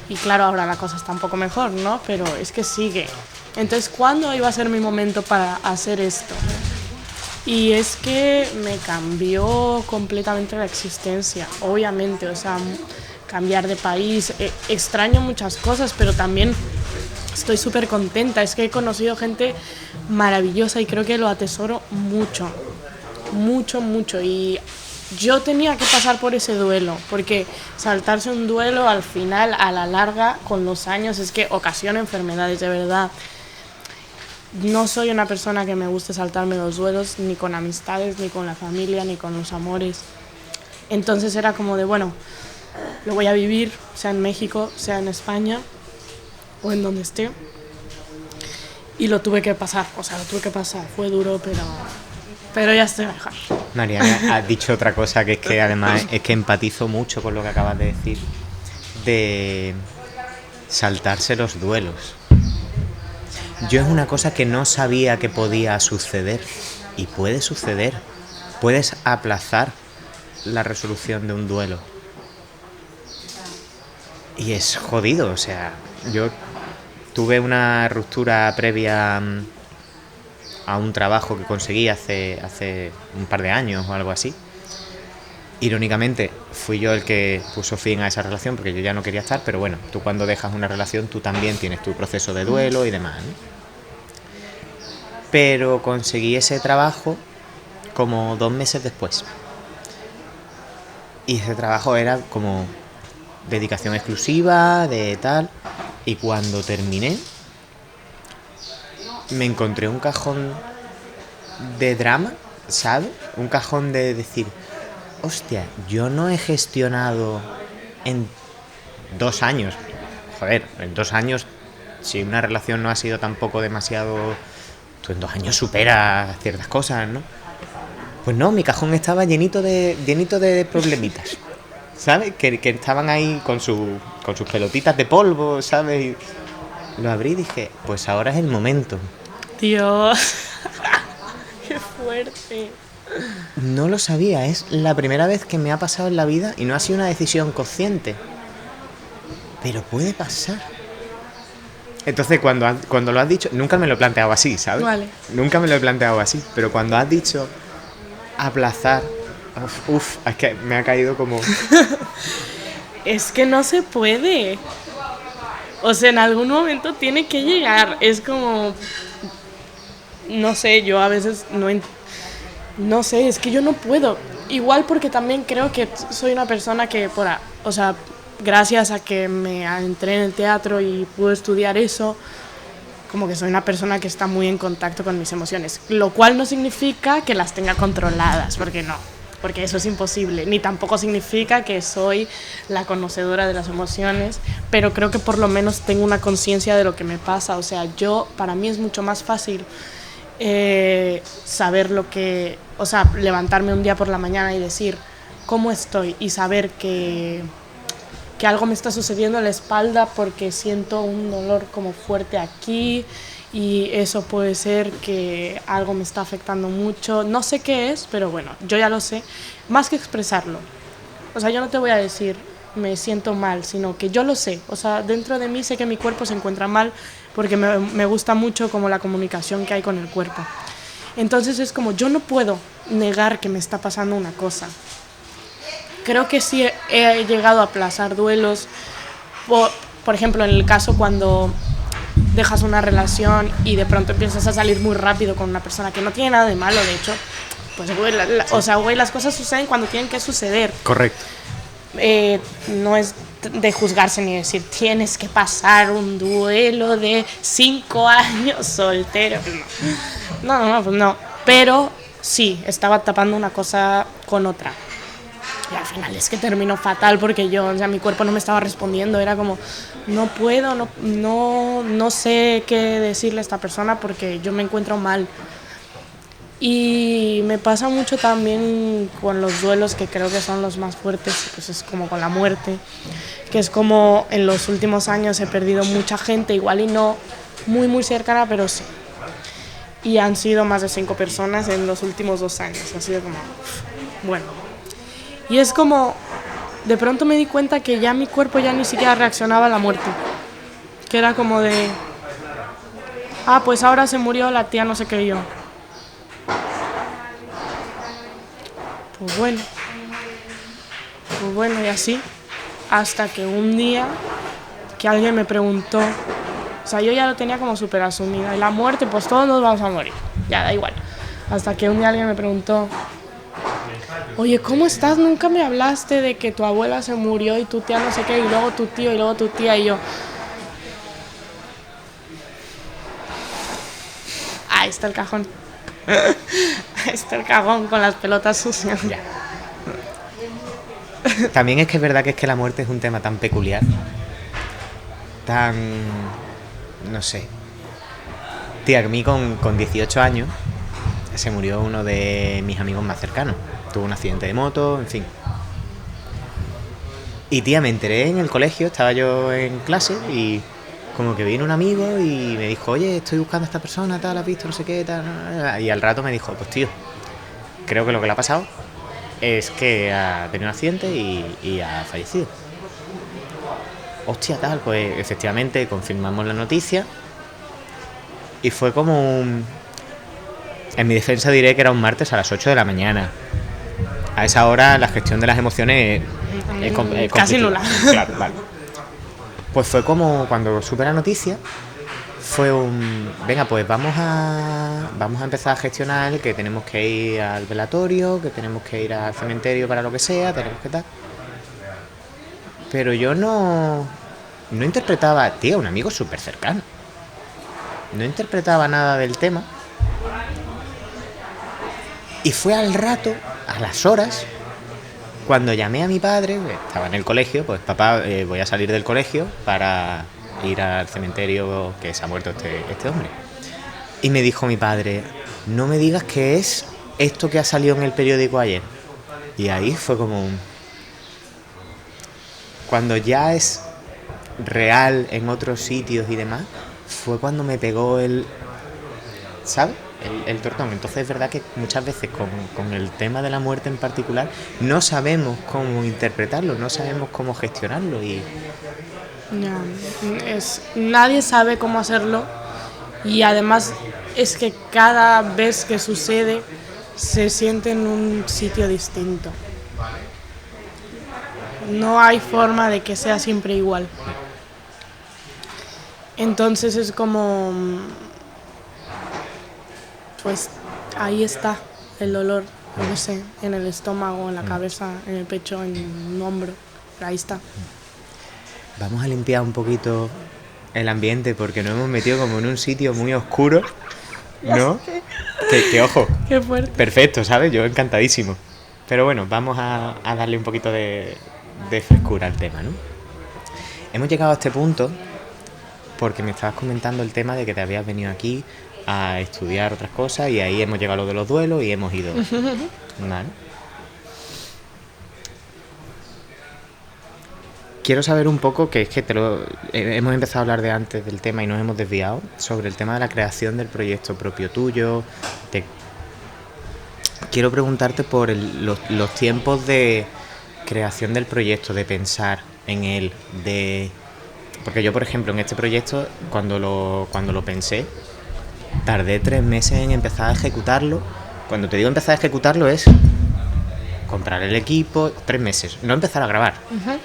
y claro, ahora la cosa está un poco mejor, ¿no? Pero es que sigue. Entonces, ¿cuándo iba a ser mi momento para hacer esto? Y es que me cambió completamente la existencia, obviamente, o sea, cambiar de país, extraño muchas cosas, pero también estoy súper contenta. Es que he conocido gente maravillosa y creo que lo atesoro mucho, y yo tenía que pasar por ese duelo, porque saltarse un duelo al final, a la larga, con los años, es que ocasiona enfermedades, de verdad. No soy una persona que me guste saltarme los duelos, ni con amistades, ni con la familia, ni con los amores. Entonces era como de, bueno, lo voy a vivir, sea en México, sea en España, o en donde esté. Y lo tuve que pasar, fue duro, pero ya estoy mejor. Mariana, has dicho otra cosa, que es que además es que empatizo mucho con lo que acabas de decir, de saltarse los duelos. Yo es una cosa que no sabía que podía suceder, y puede suceder. Puedes aplazar la resolución de un duelo. Y es jodido, o sea, yo tuve una ruptura previa a un trabajo que conseguí hace un par de años o algo así. Irónicamente, fui yo el que puso fin a esa relación porque yo ya no quería estar, pero bueno, tú cuando dejas una relación tú también tienes tu proceso de duelo y demás, ¿no? Pero conseguí ese trabajo como 2 meses después. Y ese trabajo era como dedicación exclusiva, de tal. Y cuando terminé, me encontré un cajón de drama, ¿sabes? Un cajón de decir, hostia, yo no he gestionado en 2 años. Joder, en 2 años, si una relación no ha sido tampoco demasiado... Tú en 2 años superas ciertas cosas, ¿no? Pues no, mi cajón estaba llenito de problemitas, ¿sabes? Que estaban ahí con sus pelotitas de polvo, ¿sabes? Y lo abrí y dije, pues ahora es el momento. Dios, qué fuerte. No lo sabía, es la primera vez que me ha pasado en la vida y no ha sido una decisión consciente. Pero puede pasar. Entonces, cuando lo has dicho, nunca me lo he planteado así, ¿sabes? Vale. Nunca me lo he planteado así, pero cuando has dicho aplazar, es que me ha caído como... Es que no se puede. O sea, en algún momento tiene que llegar. Es como... No sé, yo a veces no sé, es que yo no puedo. Igual porque también creo que soy una persona que, o sea, gracias a que me entré en el teatro y pude estudiar eso, como que soy una persona que está muy en contacto con mis emociones, lo cual no significa que las tenga controladas, porque eso es imposible, ni tampoco significa que soy la conocedora de las emociones, pero creo que por lo menos tengo una conciencia de lo que me pasa. O sea, para mí es mucho más fácil saber o sea, levantarme un día por la mañana y decir cómo estoy y saber que que algo me está sucediendo en la espalda porque siento un dolor como fuerte aquí y eso puede ser que algo me está afectando mucho. No sé qué es, pero bueno, yo ya lo sé. Más que expresarlo. O sea, yo no te voy a decir me siento mal, sino que yo lo sé. O sea, dentro de mí sé que mi cuerpo se encuentra mal porque me gusta mucho como la comunicación que hay con el cuerpo. Entonces es como, yo no puedo negar que me está pasando una cosa. Creo que sí he llegado a aplazar duelos. Por ejemplo, en el caso cuando dejas una relación y de pronto empiezas a salir muy rápido con una persona que no tiene nada de malo, de hecho, pues güey, o sea, güey, las cosas suceden cuando tienen que suceder. Correcto. No es de juzgarse ni decir tienes que pasar un duelo de 5 años soltero. Pues no. Pero sí, estaba tapando una cosa con otra. Y al final es que terminó fatal porque o sea, mi cuerpo no me estaba respondiendo. Era como, no puedo, no sé qué decirle a esta persona porque yo me encuentro mal. Y me pasa mucho también con los duelos, que creo que son los más fuertes, pues es como con la muerte, que es como en los últimos años he perdido mucha gente, igual y no muy cercana, pero sí. Y han sido más de 5 personas en los últimos 2 años, ha sido como, bueno. Y es como, de pronto me di cuenta que ya mi cuerpo ya ni siquiera reaccionaba a la muerte, que era como de, pues ahora se murió la tía no sé qué yo. Pues bueno, y así, hasta que un día que alguien me preguntó, o sea, yo ya lo tenía como súper asumida, y la muerte, pues todos nos vamos a morir, ya da igual, hasta que un día alguien me preguntó, oye, ¿cómo estás? Nunca me hablaste de que tu abuela se murió y tu tía no sé qué, y luego tu tío, y luego tu tía, y yo, ahí está el cajón. Ahí está el cajón con las pelotas sucias. Ya. También es que es verdad que la muerte es un tema tan peculiar, tan... no sé. Tía, a mí con 18 años se murió uno de mis amigos más cercanos. Tuvo un accidente de moto, en fin. Y tía, me enteré en el colegio, estaba yo en clase y como que vino un amigo y me dijo, oye, estoy buscando a esta persona, tal, has visto, no sé qué, tal. Y al rato me dijo, pues tío, creo que lo que le ha pasado es que ha tenido un accidente y ha fallecido. Hostia, tal, pues efectivamente confirmamos la noticia y fue como un... En mi defensa diré que era un martes a las 8 de la mañana. A esa hora la gestión de las emociones es casi nula. Claro, vale. Pues fue como cuando supe la noticia, fue un... Venga, pues vamos a empezar a gestionar que tenemos que ir al velatorio, que tenemos que ir al cementerio para lo que sea, tenemos que tal. Pero yo no interpretaba, tío, un amigo súper cercano. No interpretaba nada del tema. Y fue al rato, a las horas, cuando llamé a mi padre, estaba en el colegio, pues papá, voy a salir del colegio para ir al cementerio que se ha muerto este hombre. Y me dijo mi padre, no me digas que es esto que ha salido en el periódico ayer. Y ahí fue como un... Cuando ya es real en otros sitios y demás, fue cuando me pegó el... ¿sabes? El tortón. Entonces es verdad que muchas veces con el tema de la muerte en particular no sabemos cómo interpretarlo, no sabemos cómo gestionarlo y... Nadie sabe cómo hacerlo y además es que cada vez que sucede se siente en un sitio distinto. No hay forma de que sea siempre igual. Entonces es como... pues ahí está el dolor, no sé, en el estómago, en la cabeza, en el pecho, en un hombro, ahí está. Vamos a limpiar un poquito el ambiente porque nos hemos metido como en un sitio muy oscuro, ¿no? Que ojo, qué fuerte. Perfecto, ¿sabes? Yo encantadísimo. Pero bueno, vamos a darle un poquito de frescura al tema, ¿no? Hemos llegado a este punto porque me estabas comentando el tema de que te habías venido aquí a estudiar otras cosas y ahí hemos llegado a lo de los duelos y hemos ido. ¿Vale? quiero saber un poco, que es que hemos empezado a hablar de antes del tema y nos hemos desviado, sobre el tema de la creación del proyecto propio tuyo. Quiero preguntarte por los tiempos de creación del proyecto, de pensar en él, porque yo, por ejemplo, en este proyecto, cuando lo pensé, tardé 3 meses en empezar a ejecutarlo. Cuando te digo empezar a ejecutarlo es comprar el equipo, 3 meses, no empezar a grabar. Uh-huh.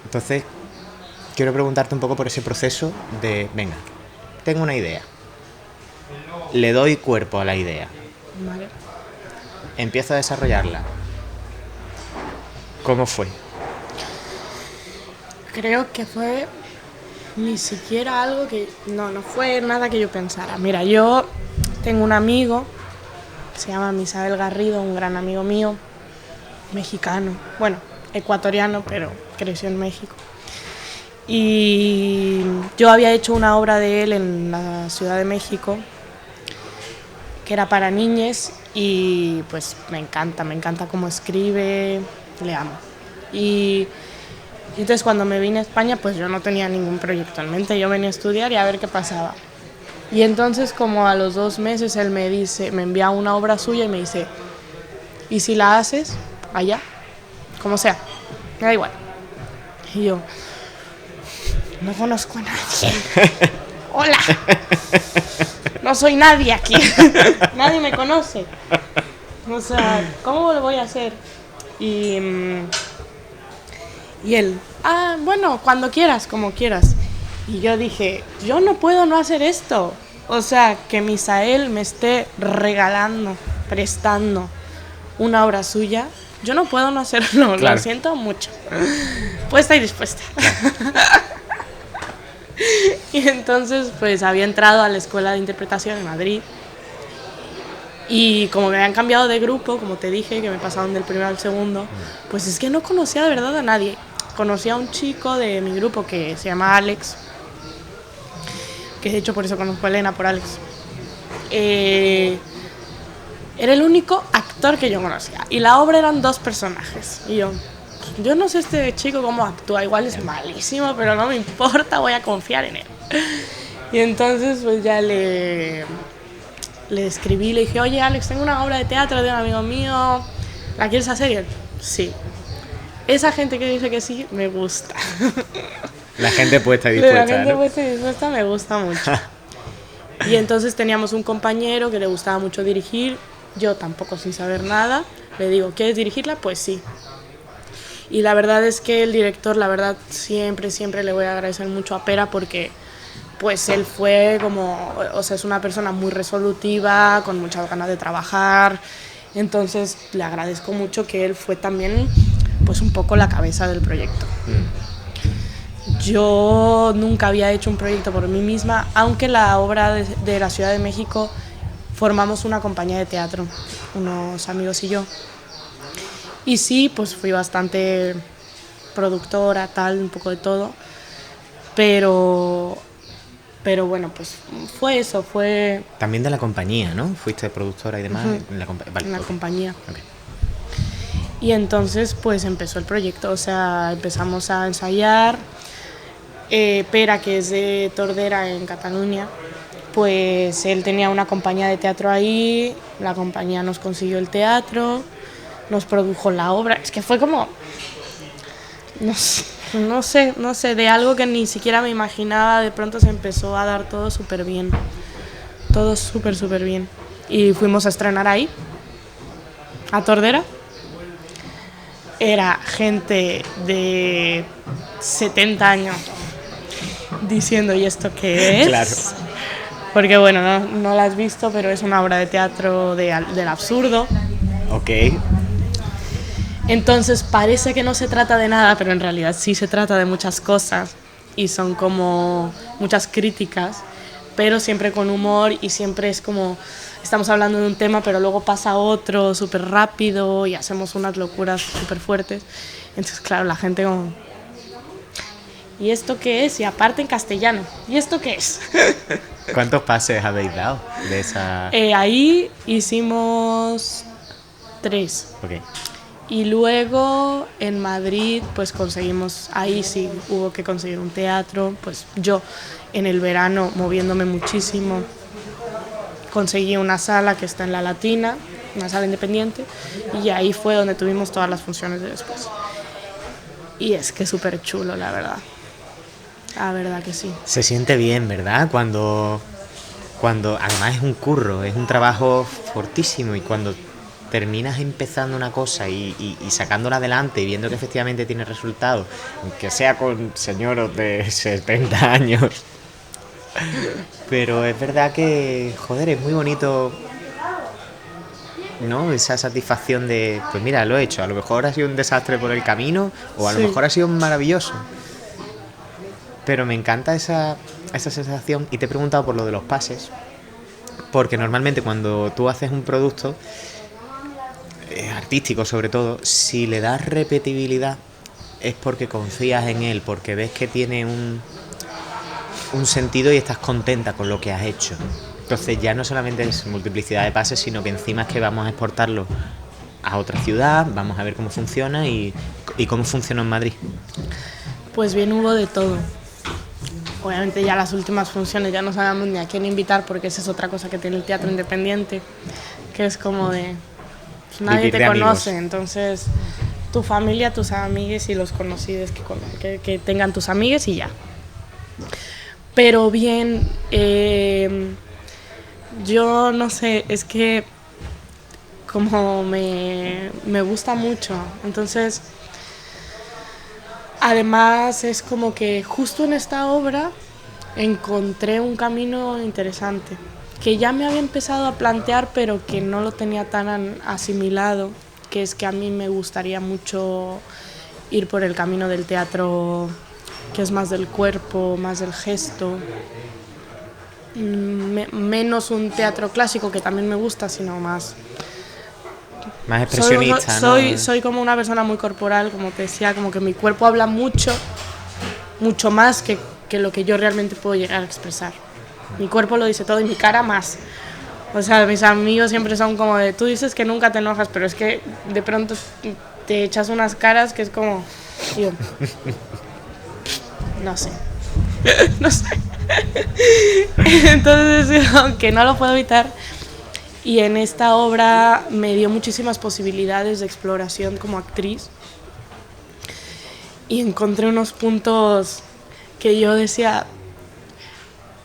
Entonces, quiero preguntarte un poco por ese proceso de, venga, tengo una idea, le doy cuerpo a la idea, Vale. empiezo a desarrollarla. ¿Cómo fue? Creo que fue ni siquiera algo que... No fue nada que yo pensara. Mira, yo tengo un amigo, se llama Misael Garrido, un gran amigo mío, mexicano, bueno, ecuatoriano, pero creció en México. Y yo había hecho una obra de él en la Ciudad de México, que era para niñes, y pues me encanta cómo escribe, le amo. Y entonces cuando me vine a España, pues yo no tenía ningún proyecto en mente, yo venía a estudiar y a ver qué pasaba. Y entonces como a los 2 meses él me envía una obra suya y me dice, ¿y si la haces allá? Como sea, me da igual. Y yo, no conozco a nadie. Hola. No soy nadie aquí. Nadie me conoce. O sea, ¿cómo lo voy a hacer? Y él, bueno, cuando quieras, como quieras. Y yo dije, yo no puedo no hacer esto. O sea, que Misael me esté regalando, prestando una obra suya, yo no puedo no hacerlo, claro. Lo siento mucho. Puesta y dispuesta. Y entonces, pues había entrado a la escuela de interpretación en Madrid. Y como me habían cambiado de grupo, como te dije, que me pasaron del primero al segundo, pues es que no conocía de verdad a nadie. Conocí a un chico de mi grupo que se llama Alex, que de hecho por eso conozco a Elena, por Alex. Era el único actor que yo conocía. Y la obra eran 2 personajes. Y yo no sé este chico cómo actúa, igual es malísimo, pero no me importa, voy a confiar en él. Y entonces pues ya le escribí, le dije, oye Alex, tengo una obra de teatro de un amigo mío, ¿la quieres hacer? Y él, sí. Esa gente que dice que sí, me gusta. La gente puesta y dispuesta, La gente ¿no? puesta y dispuesta me gusta mucho. Y entonces teníamos un compañero que le gustaba mucho dirigir, yo tampoco sin saber nada, le digo, ¿quieres dirigirla? Pues sí. Y la verdad es que el director, la verdad, siempre le voy a agradecer mucho a Pera porque pues él fue como, o sea, es una persona muy resolutiva, con muchas ganas de trabajar, entonces le agradezco mucho que él fue también pues un poco la cabeza del proyecto. Yo nunca había hecho un proyecto por mí misma, aunque la obra de la Ciudad de México formamos una compañía de teatro, unos amigos y yo. Y sí, pues fui bastante productora, tal, un poco de todo, pero bueno, pues fue eso, fue... También de la compañía, ¿no? Fuiste productora y demás. Uh-huh. En la compañía. Okay. Y entonces pues empezó el proyecto, o sea, empezamos a ensayar. Pera, que es de Tordera en Cataluña, pues él tenía una compañía de teatro ahí, la compañía nos consiguió el teatro, nos produjo la obra, es que fue como, no sé, de algo que ni siquiera me imaginaba, de pronto se empezó a dar todo súper bien, todo súper bien. Y fuimos a estrenar ahí, a Tordera. Era gente de 70 años diciendo, ¿y esto qué es? Claro. Porque bueno, no la has visto, pero es una obra de teatro del absurdo. Ok. Entonces parece que no se trata de nada, pero en realidad sí se trata de muchas cosas y son como muchas críticas, pero siempre con humor y siempre es como estamos hablando de un tema, pero luego pasa otro súper rápido y hacemos unas locuras súper fuertes. Entonces, claro, la gente como... ¿Y esto qué es? Y aparte en castellano. ¿Y esto qué es? ¿Cuántos pases habéis dado de esa...? Ahí hicimos 3. Okay. Y luego en Madrid pues conseguimos, ahí sí hubo que conseguir un teatro, pues yo en el verano moviéndome muchísimo conseguí una sala que está en La Latina, una sala independiente, y ahí fue donde tuvimos todas las funciones de después. Y es que es súper chulo, la verdad que sí. Se siente bien, ¿verdad? Cuando además es un curro, es un trabajo fortísimo, y cuando terminas empezando una cosa y sacándola adelante y viendo que efectivamente tiene resultados, aunque sea con señoros de 70 años. Pero es verdad que, joder, es muy bonito, ¿no? Esa satisfacción de, pues mira, lo he hecho. A lo mejor ha sido un desastre por el camino, o a lo mejor ha sido maravilloso. Pero me encanta esa sensación. Y te he preguntado por lo de los pases, porque normalmente cuando tú haces un producto artístico, sobre todo, si le das repetibilidad es porque confías en él, porque ves que tiene un sentido y estás contenta con lo que has hecho. Entonces ya no solamente es multiplicidad de pases, sino que encima es que vamos a exportarlo a otra ciudad, vamos a ver cómo funciona y cómo funciona en Madrid. Pues bien, hubo de todo. Obviamente ya las últimas funciones ya no sabemos ni a quién invitar, porque esa es otra cosa que tiene el teatro independiente, que es como de... Pues nadie te conoce, entonces tu familia, tus amigues y los conocidos que tengan tus amigues y ya. Pero bien, yo no sé, es que como me gusta mucho, entonces además es como que justo en esta obra encontré un camino interesante que ya me había empezado a plantear, pero que no lo tenía tan asimilado, que es que a mí me gustaría mucho ir por el camino del teatro, que es más del cuerpo, más del gesto, menos un teatro clásico, que también me gusta, sino más expresionista, soy como una persona muy corporal, como te decía, como que mi cuerpo habla mucho más que lo que yo realmente puedo llegar a expresar. Mi cuerpo lo dice todo y mi cara más. O sea, mis amigos siempre son como de, tú dices que nunca te enojas, pero es que de pronto te echas unas caras que es como, yo, no sé. Entonces, aunque no lo puedo evitar, y en esta obra me dio muchísimas posibilidades de exploración como actriz, y encontré unos puntos que yo decía,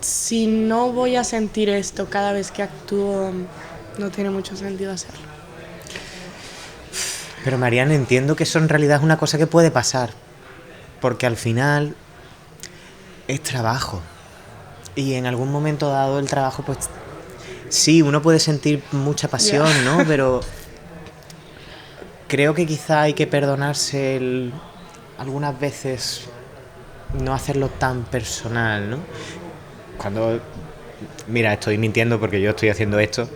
si no voy a sentir esto cada vez que actúo, no tiene mucho sentido hacerlo. Pero Mariana, entiendo que eso en realidad es una cosa que puede pasar, porque al final es trabajo, y en algún momento dado el trabajo, pues sí, uno puede sentir mucha pasión, ¿no? Pero creo que quizá hay que perdonarse algunas veces no hacerlo tan personal, ¿no? Cuando, mira, estoy mintiendo porque yo estoy haciendo esto,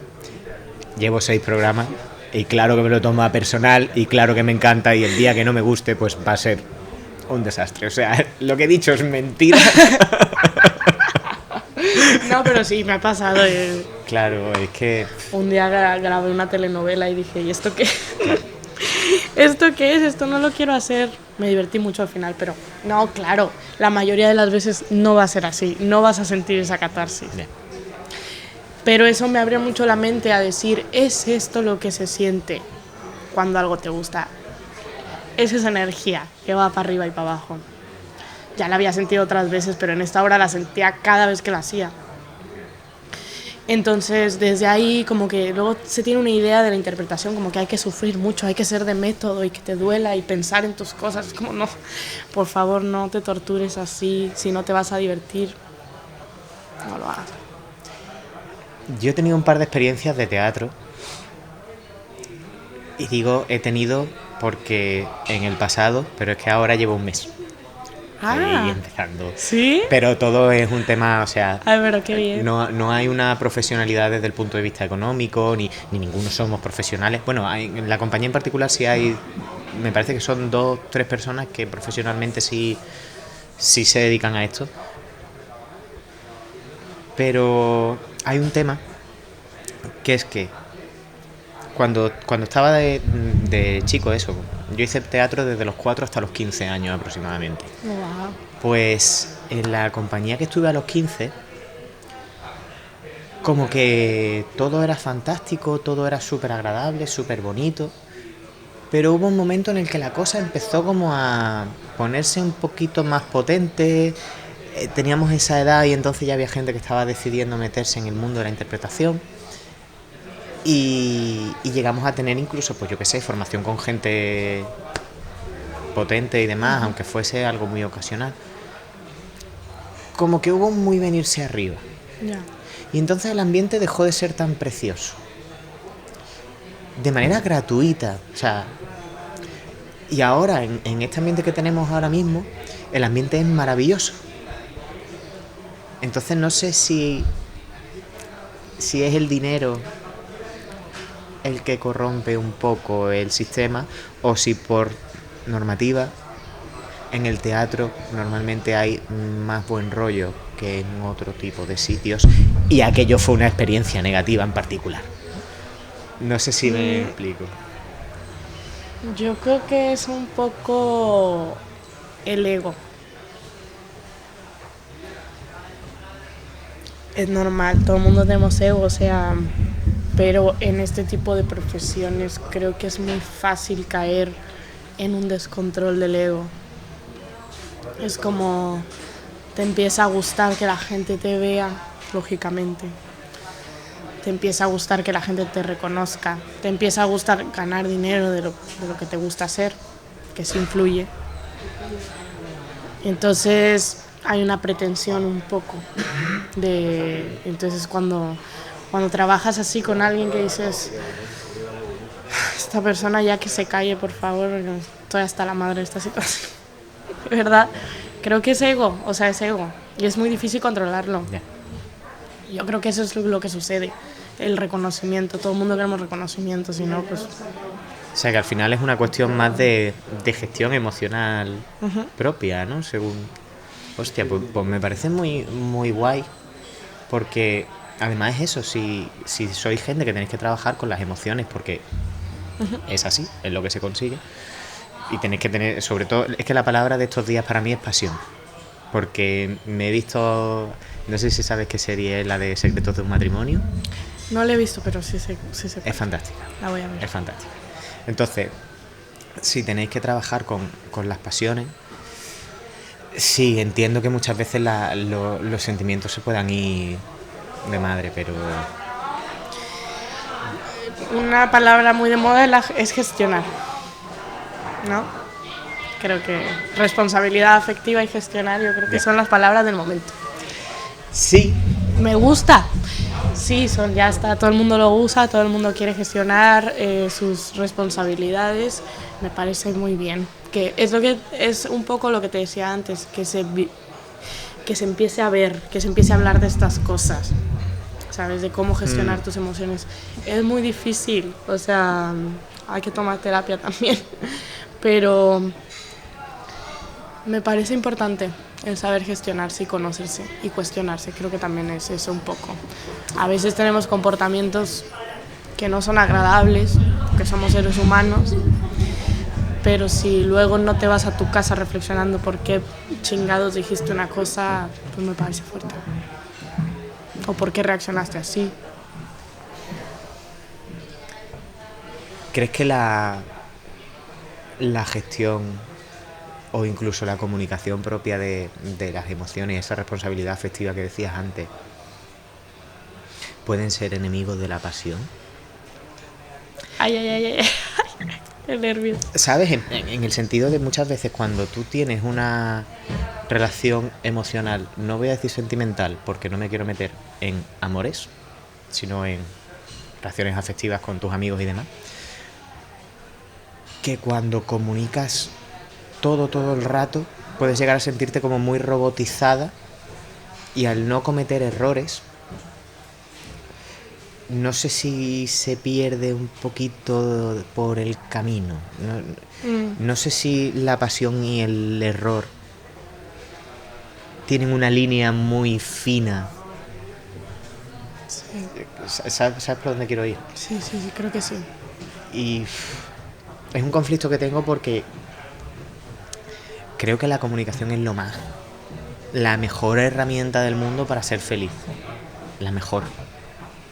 llevo 6 programas y claro que me lo tomo a personal y claro que me encanta, y el día que no me guste pues va a ser un desastre. O sea, lo que he dicho es mentira. No, pero sí, me ha pasado. Claro, es que... Un día grabé una telenovela y dije, ¿y esto qué? ¿Esto qué es? Esto no lo quiero hacer. Me divertí mucho al final, pero no, claro, la mayoría de las veces no va a ser así, no vas a sentir esa catarsis. Yeah. Pero eso me abrió mucho la mente a decir, ¿es esto lo que se siente cuando algo te gusta? Es esa energía que va para arriba y para abajo. Ya la había sentido otras veces, pero en esta obra la sentía cada vez que la hacía. Entonces, desde ahí, como que luego se tiene una idea de la interpretación, como que hay que sufrir mucho, hay que ser de método y que te duela y pensar en tus cosas. Es como, no, por favor, no te tortures así, si no te vas a divertir, no lo hagas. Yo he tenido un par de experiencias de teatro, y digo he tenido porque en el pasado, pero es que ahora llevo un mes. Ahí empezando. ¿Sí? Pero todo es un tema, o sea... Ay, pero qué bien. No hay una profesionalidad desde el punto de vista económico, ni ninguno somos profesionales. Bueno, en la compañía en particular sí hay... Me parece que son 2 o 3 personas que profesionalmente sí se dedican a esto. Pero hay un tema que es que cuando estaba de de chico, eso. Yo hice teatro desde los 4 hasta los 15 años aproximadamente. Wow. Pues en la compañía que estuve a los 15, como que todo era fantástico, todo era súper agradable, súper bonito. Pero hubo un momento en el que la cosa empezó como a ponerse un poquito más potente. Teníamos esa edad y entonces ya había gente que estaba decidiendo meterse en el mundo de la interpretación. Y llegamos a tener incluso, pues yo qué sé, formación con gente potente y demás, aunque fuese algo muy ocasional. Como que hubo un muy venirse arriba. Ya. Y entonces el ambiente dejó de ser tan precioso. De manera gratuita, o sea... Y ahora, en este ambiente que tenemos ahora mismo, el ambiente es maravilloso. Entonces no sé si es el dinero el que corrompe un poco el sistema o si por normativa en el teatro normalmente hay más buen rollo que en otro tipo de sitios y aquello fue una experiencia negativa en particular. No sé si me explico. Yo creo que es un poco el ego. Es normal, todo el mundo tenemos ego, o sea, pero en este tipo de profesiones creo que es muy fácil caer en un descontrol del ego. Es como te empieza a gustar que la gente te vea, lógicamente. Te empieza a gustar que la gente te reconozca. Te empieza a gustar ganar dinero de lo que te gusta hacer, que eso influye. Entonces hay una pretensión un poco de... Entonces cuando trabajas así con alguien que dices, esta persona ya que se calle, por favor, estoy hasta la madre de esta situación. ¿Verdad? Creo que es ego, o sea, es ego. Y es muy difícil controlarlo. Yeah. Yo creo que eso es lo que sucede, el reconocimiento. Todo el mundo queremos reconocimiento, si no, pues... O sea, que al final es una cuestión más de gestión emocional propia, ¿no? Según... Hostia, pues me parece muy, muy guay, porque además es eso, si sois gente que tenéis que trabajar con las emociones, porque es así, es lo que se consigue, y tenéis que tener, sobre todo, es que la palabra de estos días para mí es pasión, porque me he visto, no sé si sabes qué serie es la de Secretos de un matrimonio. No la he visto, pero sí sé. Es fantástica. La voy a ver. Es fantástica. Entonces, si tenéis que trabajar con las pasiones, sí, entiendo que muchas veces los sentimientos se puedan ir de madre, pero... Una palabra muy de moda es gestionar, ¿no? Creo que responsabilidad afectiva y gestionar, yo creo que son las palabras del momento. Sí. Me gusta. Sí, ya está, todo el mundo lo usa, todo el mundo quiere gestionar sus responsabilidades. Me parece muy bien. Que es un poco lo que te decía antes, que se empiece a ver, que se empiece a hablar de estas cosas, ¿sabes? De cómo gestionar tus emociones. Es muy difícil, o sea, hay que tomar terapia también, pero me parece importante el saber gestionarse y conocerse y cuestionarse. Creo que también es eso un poco. A veces tenemos comportamientos que no son agradables, que somos seres humanos, pero si luego no te vas a tu casa reflexionando por qué chingados dijiste una cosa, pues me parece fuerte. O por qué reaccionaste así. ¿Crees que la gestión o incluso la comunicación propia de las emociones, esa responsabilidad afectiva que decías antes, pueden ser enemigos de la pasión? Ay. Qué nervios. ¿Sabes? En el sentido de muchas veces cuando tú tienes una relación emocional, no voy a decir sentimental porque no me quiero meter en amores, sino en relaciones afectivas con tus amigos y demás, que cuando comunicas todo el rato puedes llegar a sentirte como muy robotizada y al no cometer errores, no sé si se pierde un poquito por el camino. No sé si la pasión y el error tienen una línea muy fina. Sí. ¿Sabes por dónde quiero ir? Sí, creo que sí. Y es un conflicto que tengo porque creo que la comunicación es la mejor herramienta del mundo para ser feliz. La mejor.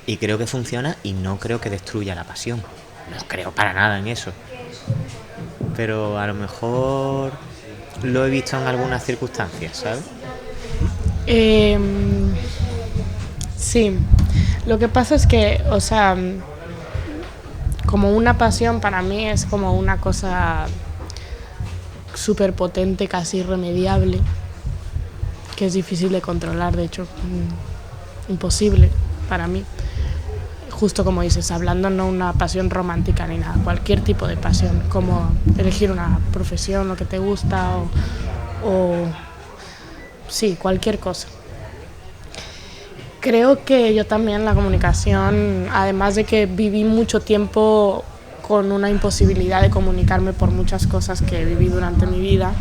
Y creo que funciona y no creo que destruya la pasión. No creo para nada en eso. Pero a lo mejor lo he visto en algunas circunstancias, ¿sabes? Sí. Lo que pasa es que, o sea, como una pasión para mí es como una cosa súper potente, casi irremediable, que es difícil de controlar, de hecho, imposible para mí. Justo como dices, hablando no una pasión romántica ni nada, cualquier tipo de pasión, como elegir una profesión, lo que te gusta o sí, cualquier cosa. Creo que yo también la comunicación, además de que viví mucho tiempo con una imposibilidad de comunicarme por muchas cosas que viví durante mi vida,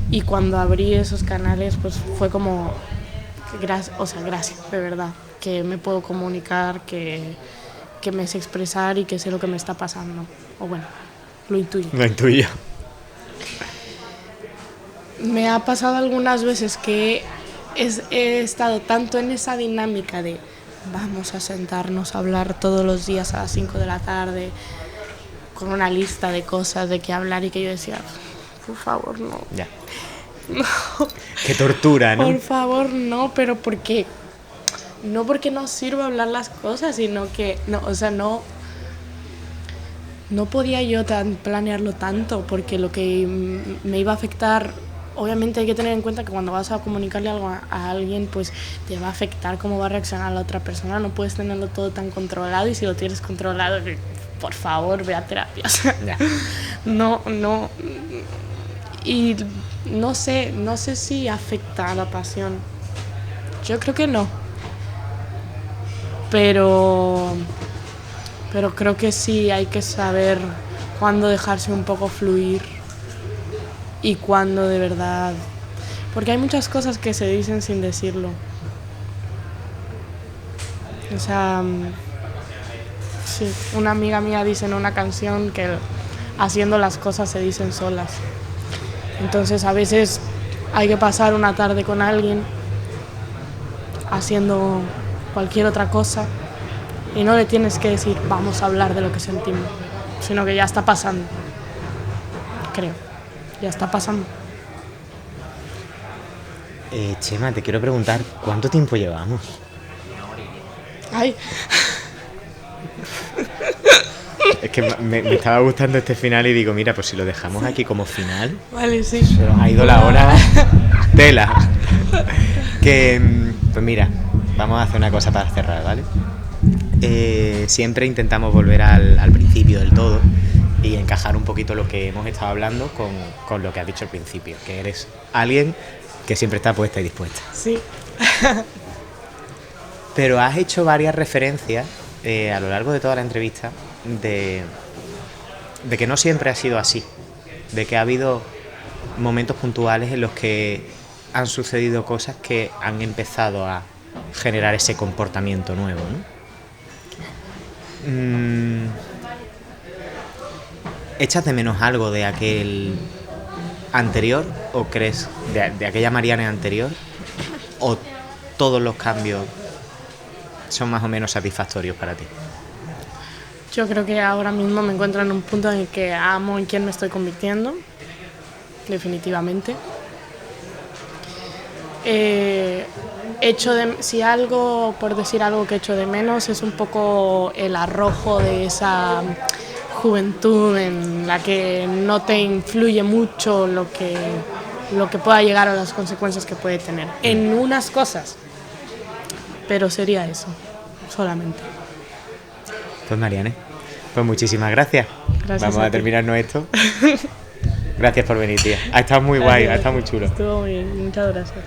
y cuando abrí esos canales pues fue como, gracias, de verdad, que me puedo comunicar, que me sé expresar y que sé lo que me está pasando. O bueno, lo intuyo. Lo intuyo. Me ha pasado algunas veces que he estado tanto en esa dinámica de vamos a sentarnos a hablar todos los días a las 5 de la tarde con una lista de cosas de qué hablar, y que yo decía, por favor, no. Ya. No. Qué tortura, ¿no? Por favor, no, pero porque no sirva hablar las cosas, sino que no podía yo planearlo tanto, porque lo que me iba a afectar, obviamente hay que tener en cuenta que cuando vas a comunicarle algo a alguien, pues te va a afectar cómo va a reaccionar la otra persona. No puedes tenerlo todo tan controlado, y si lo tienes controlado, por favor, ve a terapia. Ya. No. Y no sé si afecta a la pasión. Yo creo que no. Pero creo que sí hay que saber cuándo dejarse un poco fluir y cuándo de verdad. Porque hay muchas cosas que se dicen sin decirlo. O sea, sí, una amiga mía dice en una canción que haciendo las cosas se dicen solas. Entonces a veces hay que pasar una tarde con alguien haciendo cualquier otra cosa y no le tienes que decir vamos a hablar de lo que sentimos, sino que ya está pasando. Creo, ya está pasando. Chema, te quiero preguntar, ¿cuánto tiempo llevamos? Ay. Es que me estaba gustando este final y digo, mira, pues si lo dejamos aquí como final. Vale, sí. Se nos ha ido la hora. Tela. Pues mira, vamos a hacer una cosa para cerrar, ¿vale? Siempre intentamos volver al principio del todo y encajar un poquito lo que hemos estado hablando con lo que has dicho al principio, que eres alguien que siempre está puesta y dispuesta. Sí. Pero has hecho varias referencias a lo largo de toda la entrevista de que no siempre ha sido así, de que ha habido momentos puntuales en los que han sucedido cosas que han empezado a generar ese comportamiento nuevo, ¿no? ¿Echas de menos algo de aquel anterior o crees de aquella Marianne anterior, o todos los cambios son más o menos satisfactorios para ti? Yo creo que ahora mismo me encuentro en un punto en el que amo en quién me estoy convirtiendo, definitivamente. Si algo, por decir algo que echo de menos, es un poco el arrojo de esa juventud en la que no te influye mucho lo que pueda llegar a las consecuencias que puede tener en unas cosas, pero sería eso, solamente. Pues Marianne, pues muchísimas gracias. Vamos a terminarnos esto. Gracias por venir, tía. Ha estado muy guay, ha estado muy chulo. Estuvo muy bien, muchas gracias.